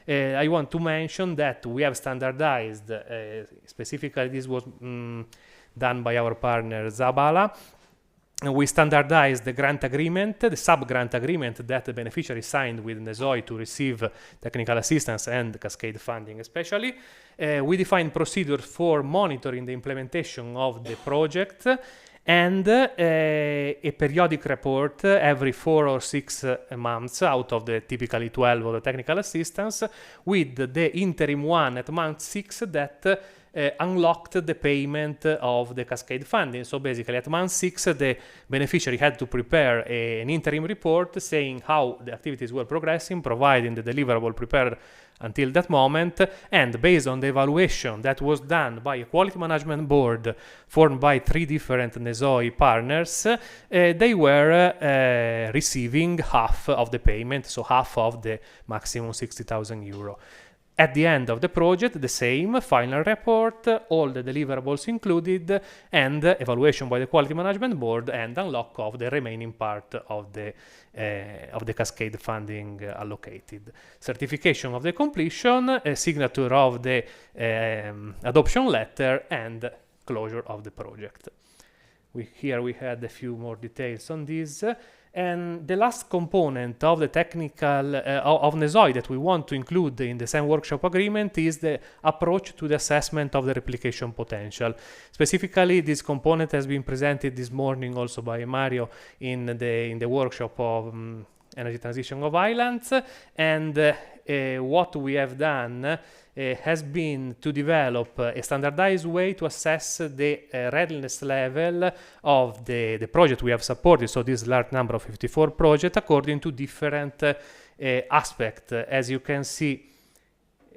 I want to mention that we have standardized, specifically this was done by our partner Zabala. We standardized the grant agreement, the sub-grant agreement that the beneficiary signed with NESOI to receive technical assistance and cascade funding especially. We defined procedures for monitoring the implementation of the project, and a periodic report every 4 or 6 months out of the typically 12 of the technical assistance, with the interim one at month 6 that unlocked the payment of the cascade funding. So basically at month 6 the beneficiary had to prepare an interim report saying how the activities were progressing, providing the deliverable prepared until that moment, and based on the evaluation that was done by a quality management board formed by 3 different NESOI partners, they were receiving half of the payment, so half of the maximum 60,000 euro. At the end of the project, the same final report, all the deliverables included, and evaluation by the quality management board, and unlock of the remaining part of the cascade funding allocated. Certification of the completion, a signature of the adoption letter, and closure of the project. Here we had a few more details on this. And the last component of the technical of NESOI that we want to include in the CEN Workshop Agreement is the approach to the assessment of the replication potential. Specifically, this component has been presented this morning also by Mario in the workshop of Energy Transition of Islands, and what we have done has been to develop a standardized way to assess the readiness level of the project we have supported, so this large number of 54 projects, according to different aspects. As you can see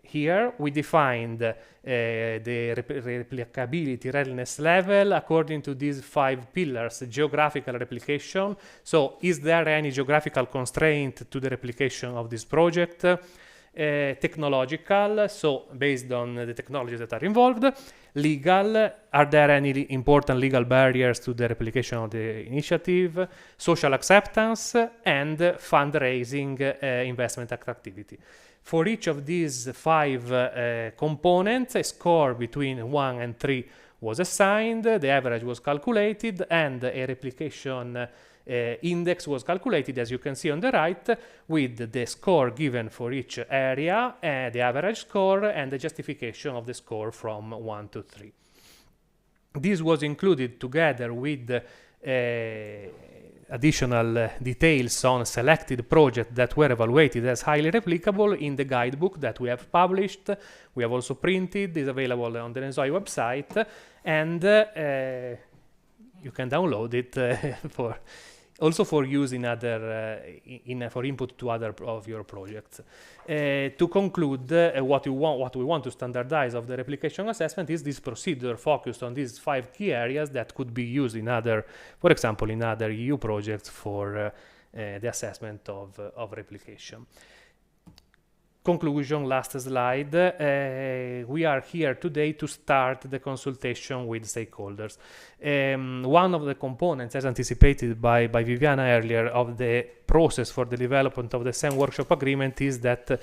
here, we defined the replicability readiness level according to these 5 pillars: geographical replication, so is there any geographical constraint to the replication of this project? Technological, so based on the technologies that are involved. Legal, are there any important legal barriers to the replication of the initiative? Social acceptance, and fundraising, investment activity. For each of these 5 components, a score between 1 and 3 was assigned, the average was calculated, and a replication index was calculated, as you can see on the right, with the score given for each area, the average score, and the justification of the score from 1 to 3. This was included together with additional details on selected projects that were evaluated as highly replicable in the guidebook that we have published. We have also printed, is available on the NESOI website, and you can download it for use in other for input to other of your projects. To conclude, what we want to standardize of the replication assessment is this procedure focused on these 5 key areas that could be used in other, for example, in other EU projects for the assessment of replication. Conclusion, last slide. We are here today to start the consultation with stakeholders. One of the components, as anticipated by Viviana earlier, of the process for the development of the CEN Workshop Agreement is that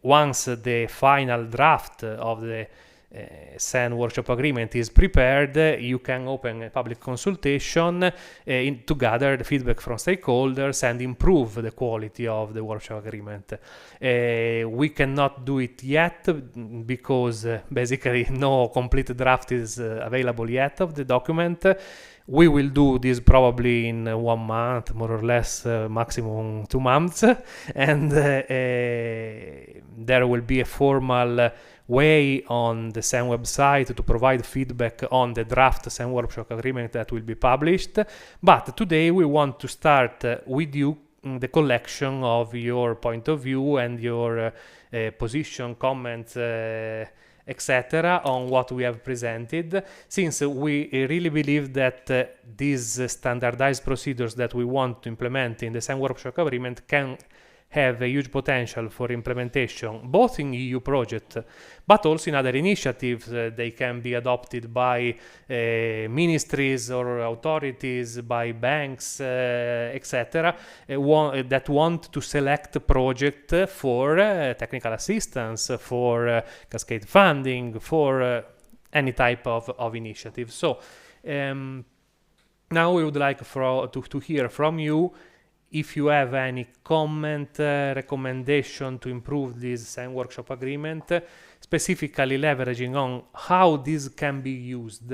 once the final draft of the CEN Workshop Agreement is prepared, you can open a public consultation to gather the feedback from stakeholders and improve the quality of the Workshop Agreement. We cannot do it yet because basically no complete draft is available yet of the document. We will do this probably in 1 month, more or less, maximum 2 months, and there will be a formal way on the CEN website to provide feedback on the draft CEN Workshop Agreement that will be published. But today we want to start with you the collection of your point of view and your position, comments, etc. on what we have presented, since we really believe that these standardized procedures that we want to implement in the CEN Workshop Agreement can have a huge potential for implementation, both in EU projects, but also in other initiatives. They can be adopted by ministries or authorities, by banks, etc., that want to select a project for technical assistance, for cascade funding, for any type of initiative. So now we would like to hear from you if you have any comment, recommendation to improve this CEN Workshop Agreement, specifically leveraging on how this can be used.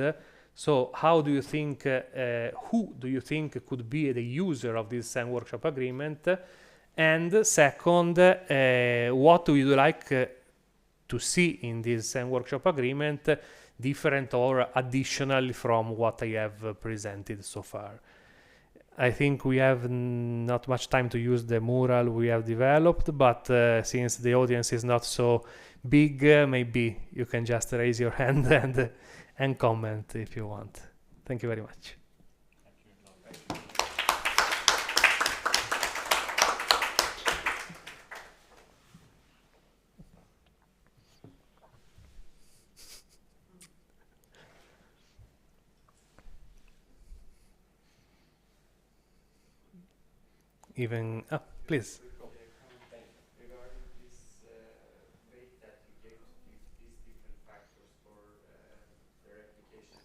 So how do you think, who do you think could be the user of this CEN Workshop Agreement? And second, what would you like to see in this CEN Workshop Agreement, different or additional from what I have presented so far? I think we have not much time to use the mural we have developed, but since the audience is not so big, maybe you can just raise your hand and comment if you want. Thank you very much. Even, please. Regarding this weight that you gave to these different factors for their application,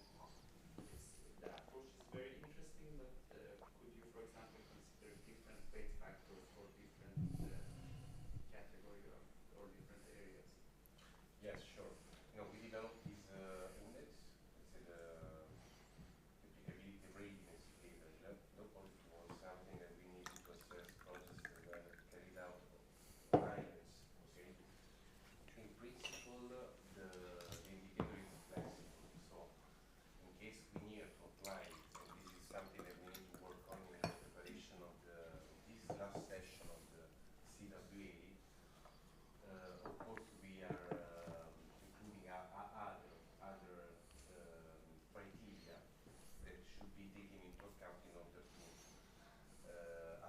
the approach is very interesting, but could you, for example, consider different weight factors for different category or different areas? Yes, sure. We developed this index. It's the applicability readiness level. Not only was something that we need to assess projects that were carried out on islands. Okay. In principle, the indicator is flexible. So, in case we need to apply, and this is something that we need to work on in the preparation of this last session of the CWA. Of course, we are including other criteria that should be taken into account in order to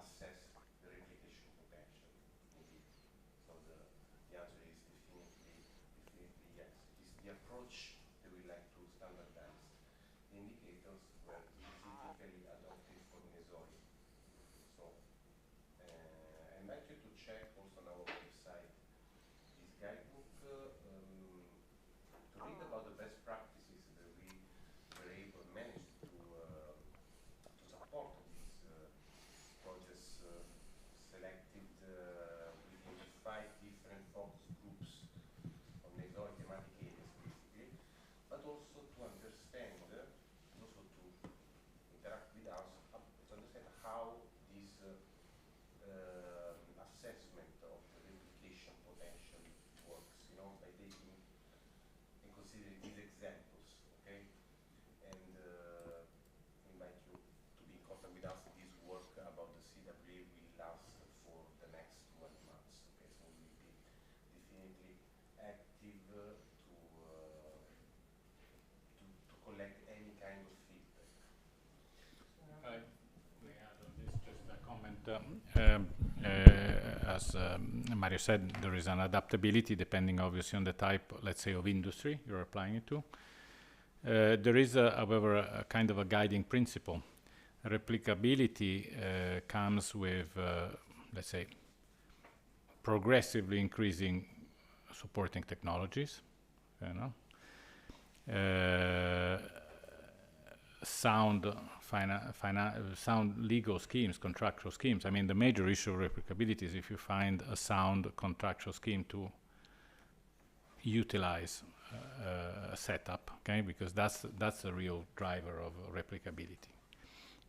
assess the replication potential. Indeed. So the answer is definitely yes. It is the approach that we like to standardize. The indicators were specifically adopted for NESOI. So I invite you to check also on our website this guidebook to read about the best practices that we were able to manage to support these projects selected within 5 different focus groups on NESOI thematic areas, basically, but also to understand, also to interact with us, to understand how this assessment of the replication potential works, by taking and considering these examples, okay? And invite you to be in contact with us. This work about the CWA will last for the next 12 months, okay? So we will be definitely active to collect any kind of feedback. May I add on this just a comment? As Mario said, there is an adaptability depending obviously on the type, let's say, of industry you're applying it to. There is, however, a kind of a guiding principle. Replicability comes with, let's say, progressively increasing supporting technologies, sound legal schemes, contractual schemes. I mean, the major issue of replicability is if you find a sound contractual scheme to utilize setup, okay? Because that's the real driver of replicability.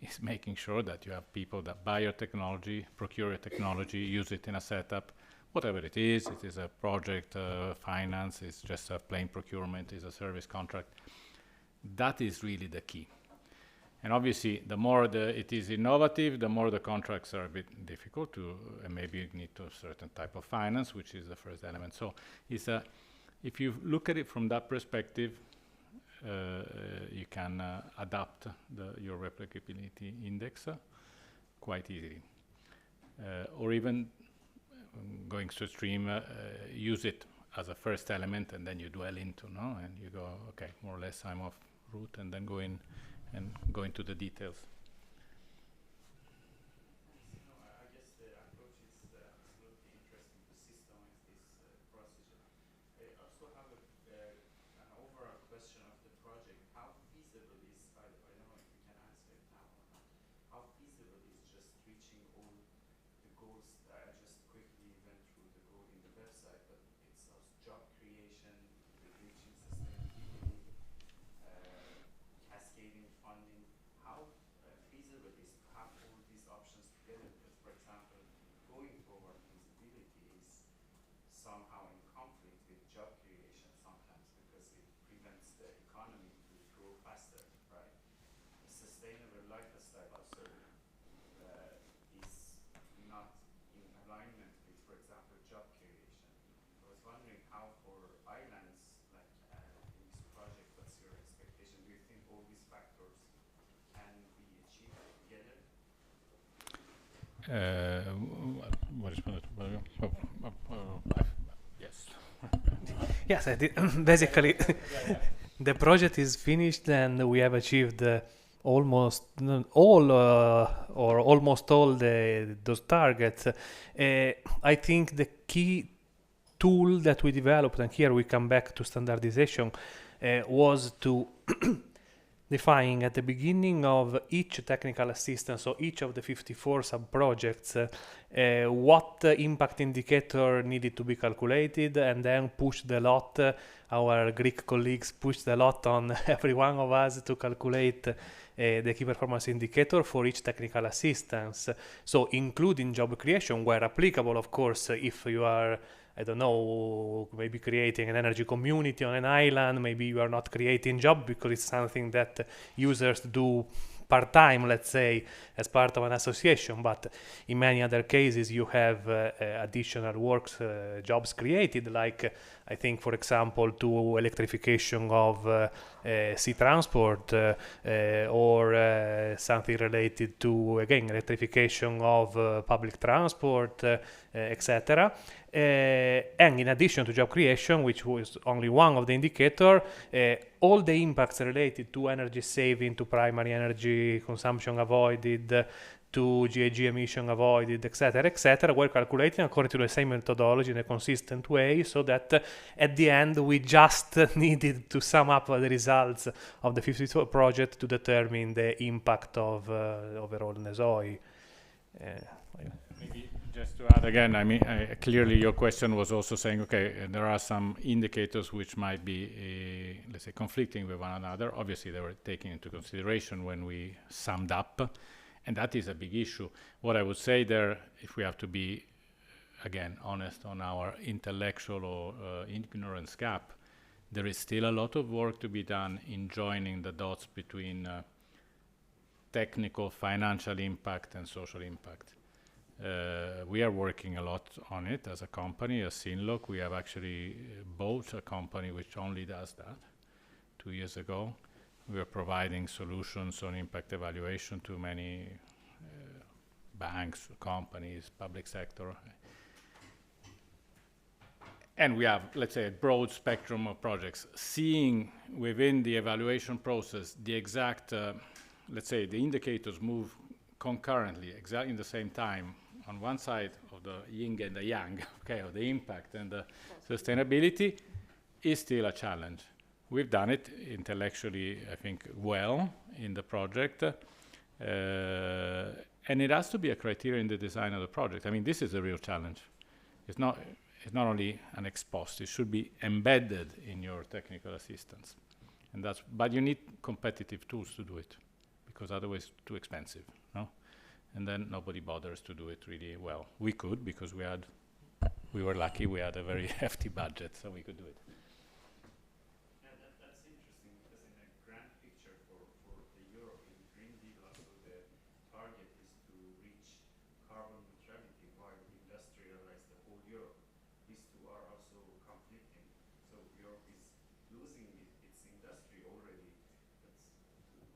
Is making sure that you have people that buy your technology, procure your technology, use it in a setup, whatever it is a project, finance, it's just a plain procurement, it's a service contract. That is really the key. And obviously, the more it is innovative, the more the contracts are a bit difficult to, and maybe you need to a certain type of finance, which is the first element. So it's if you look at it from that perspective, you can adapt your replicability index quite easily. Or even going to stream, use it as a first element and then you dwell into, no? And you go, okay, more or less I'm off route, and then go in and go into the details. I guess the approach is absolutely interesting to systemize this procedure. I also have an overall question of the project. How feasible is, I don't know if you can answer it now or not, how feasible is just reaching all the goals? I just quickly went through the goal in the website, but it's job creation, reaching sustainability, cascading funding. How feasible is to have all these options together? Because, for example, going toward feasibility is somehow in conflict with job creation sometimes because it prevents the economy to grow faster, right? Sustainable lifestyle also is not in alignment with, for example, job creation. I was wondering how for islands, like in this project, what's your expectation? Do you think all these factors can be achieved together? What is yes. Yes, I did. Basically, the project is finished and we have achieved almost all or almost all those targets. I think the key tool that we developed, and here we come back to standardization, was to define at the beginning of each technical assistance, so each of the 54 sub-projects, what impact indicator needed to be calculated, and then pushed a lot, our Greek colleagues pushed a lot on every one of us to calculate the key performance indicator for each technical assistance. So including job creation where applicable, of course, if you are, I don't know, maybe creating an energy community on an island, maybe you are not creating job because it's something that users do part-time, let's say, as part of an association, but in many other cases you have additional works, jobs created, like I think, for example, to electrification of sea transport or something related to, again, electrification of public transport, etc. And in addition to job creation, which was only one of the indicator, all the impacts related to energy saving, to primary energy consumption avoided, to GHG emission avoided, etc., were calculated according to the same methodology in a consistent way, so that at the end we just needed to sum up the results of the 52 project to determine the impact of overall NESOI. Maybe just to add again, I mean, clearly your question was also saying, okay, there are some indicators which might be, let's say, conflicting with one another. Obviously, they were taken into consideration when we summed up, and that is a big issue. What I would say there, if we have to be, again, honest on our intellectual or ignorance gap, there is still a lot of work to be done in joining the dots between technical, financial impact and social impact. We are working a lot on it as a company, as SINLOC. We have actually bought a company which only does that 2 years ago. We are providing solutions on impact evaluation to many banks, companies, public sector. And we have, let's say, a broad spectrum of projects. Seeing within the evaluation process the exact, let's say, the indicators move concurrently, exactly in the same time, on one side of the yin and the yang, okay, of the impact and the sustainability, is still a challenge. We've done it intellectually, I think, well in the project, and it has to be a criteria in the design of the project. I mean, this is a real challenge. It's not, it's not only an ex post, it should be embedded in your technical assistance. And that's, but you need competitive tools to do it, because otherwise it's too expensive, no? And then nobody bothers to do it really well. We could, because we were lucky, we had a very hefty budget, so we could do it. Yeah, that's interesting, because in a grand picture for the European Green Deal, also the target is to reach carbon neutrality while industrialize the whole Europe. These two are also conflicting. So Europe is losing its industry already.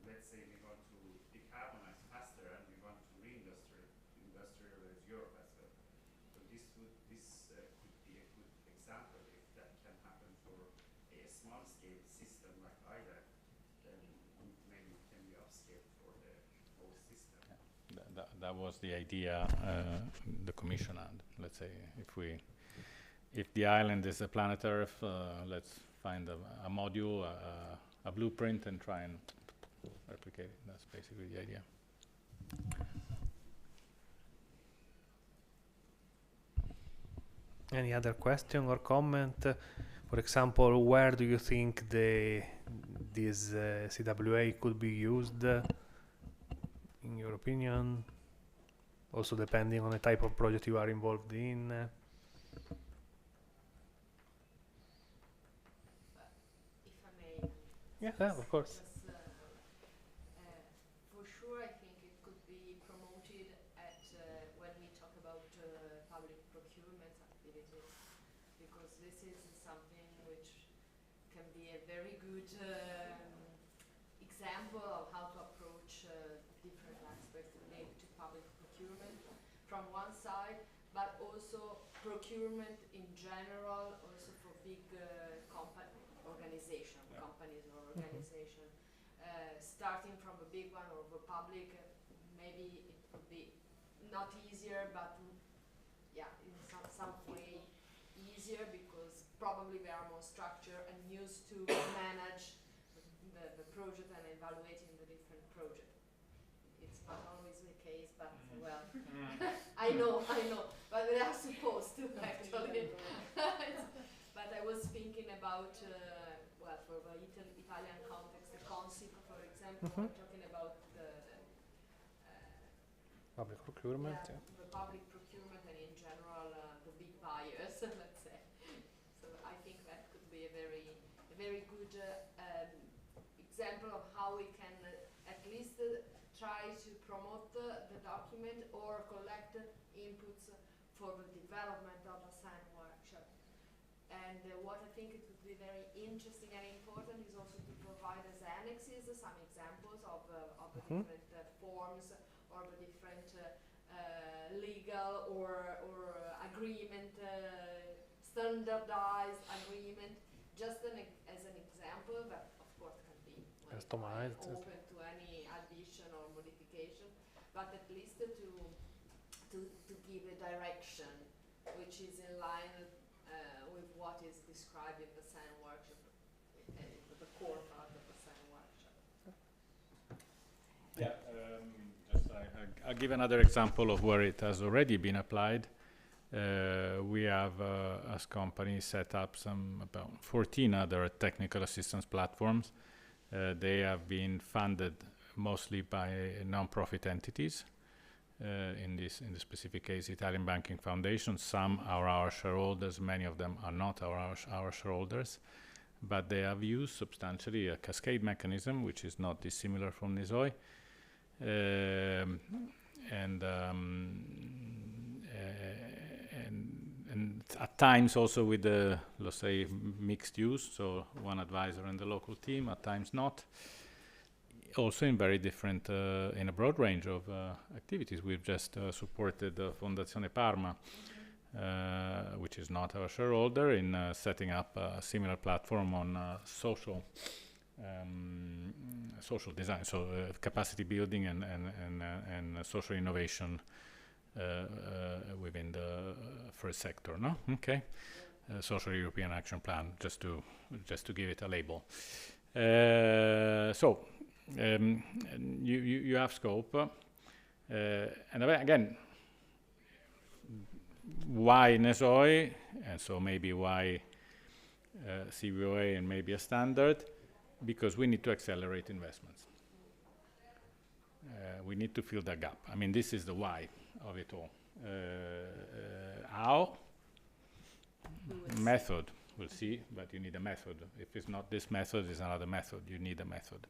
Let's say we want to decarbonize faster and we want to industrialize Europe as well. So this could be a good example. If that can happen for a small scale system like IDAC, then maybe it can be upscaled for the whole system. Yeah. That was the idea the Commission had. Let's say if the island is a planet Earth, let's find a module, a blueprint, and try and replicate it. That's basically the idea. Any other question or comment? For example, where do you think this CWA could be used, in your opinion? Also depending on the type of project you are involved in. If I may. Yeah, of course. For sure, I think it could be promoted at when we talk about public procurement activities, because this is something which can be a very good example of how to approach different aspects related to public procurement from one side, but also procurement in general, also for big organization, Yeah. companies or organization. Starting from a big one or a public, maybe it would be not easier, but yeah, in some way easier, because probably they are more structured and used to manage the project and evaluating the different projects. It's not always the case, but well, I know, but they are supposed to actually. But I was thinking about, well, for the Italian context, the CONSIP, for example, we're talking about the Public procurement. yeah, the public procurement and in general the big buyers, let's say. So I think that could be a very good example of how we can at least try to promote the document or collect inputs for the development of a CEN workshop. And what I think it would be very interesting and important is also to provide as annexes some examples of the different forms or the different legal or agreement, standardized agreement, just as an example that of course can be Customized. open to any addition or modification, but at least to give a direction which is in line with what is described in the CEN workshop, the core part of the CEN workshop. Yeah, I'll give another example of where it has already been applied. We have, as companies, set up about 14 other technical assistance platforms. They have been funded mostly by non-profit entities. In this specific case, Italian Banking Foundation. Some are our shareholders, many of them are not our shareholders, but they have used substantially a cascade mechanism, which is not dissimilar from NESOI, and at times also with the, let's say, mixed use, so one advisor and the local team, at times not. Also in very different, in a broad range of activities. We've just supported Fondazione Parma, which is not our shareholder, in setting up a similar platform on social design, so capacity building and social innovation within the first sector. No, okay. Social European Action Plan, just to give it a label. So. You have scope, and again, why NESOI? and so maybe why CVOA and maybe a standard, because we need to accelerate investments. We need to fill that gap. I mean, this is the why of it all. How? Method, we'll see, but you need a method. If it's not this method, it's another method. You need a method.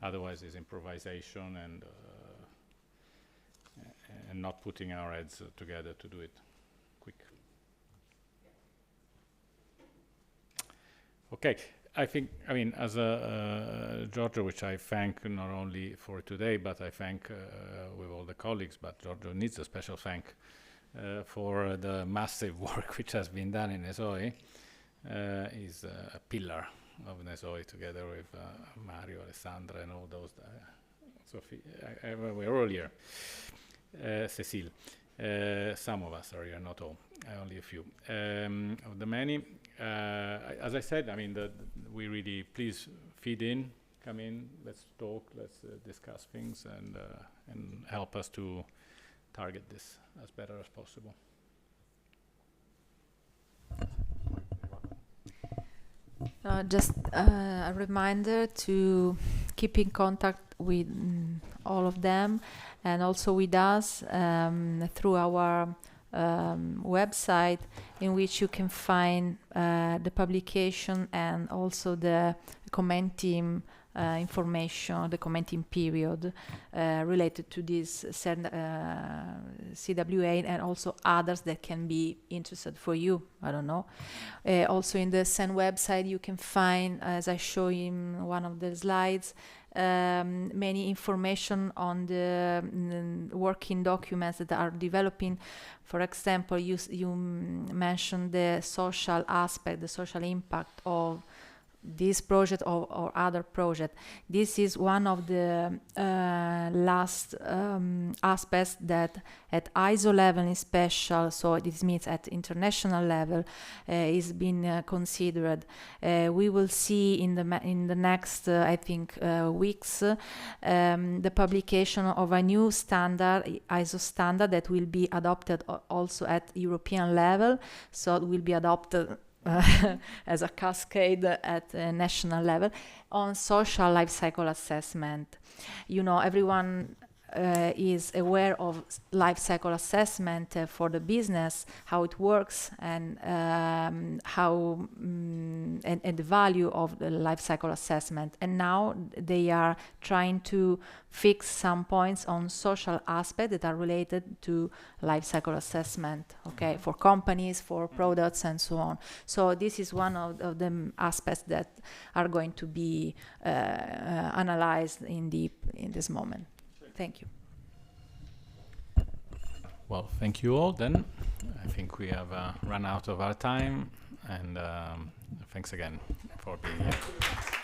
Otherwise, it's improvisation and not putting our heads together to do it quick. Okay, I mean, as Giorgio, which I thank not only for today, but I thank with all the colleagues, but Giorgio needs a special thank for the massive work which has been done in NESOI. Is a pillar of NESOI together with Mario, Alessandra, and all those. Sophie, we were all here. Cecile. Some of us are here, not all. Only a few. Of the many. As I said, I mean, we really, please feed in, come in, let's talk, let's discuss things, and help us to target this as better as possible. Just a reminder to keep in contact with all of them, and also with us through our website, in which you can find the publication and also the commenting information, the commenting period related to this CWA, and also others that can be interested for you. I don't know. Also in the CEN website, you can find, as I show in one of the slides, many information on the working documents that are developing. For example, you mentioned the social aspect, the social impact of this project or other project. This is one of the last aspects that at ISO level in special, so this means at international level, is being considered. We will see in the next I think weeks the publication of a new standard, ISO standard, that will be adopted also at European level, so it will be adopted as a cascade at a national level on social life cycle assessment. You know, everyone is aware of life cycle assessment for the business, how it works, and how and the value of the life cycle assessment. And now they are trying to fix some points on social aspects that are related to life cycle assessment, okay, for companies, for products, and so on. So this is one of the aspects that are going to be analyzed in deep in this moment. Thank you. Well, thank you all then. I think we have run out of our time, and thanks again for being here.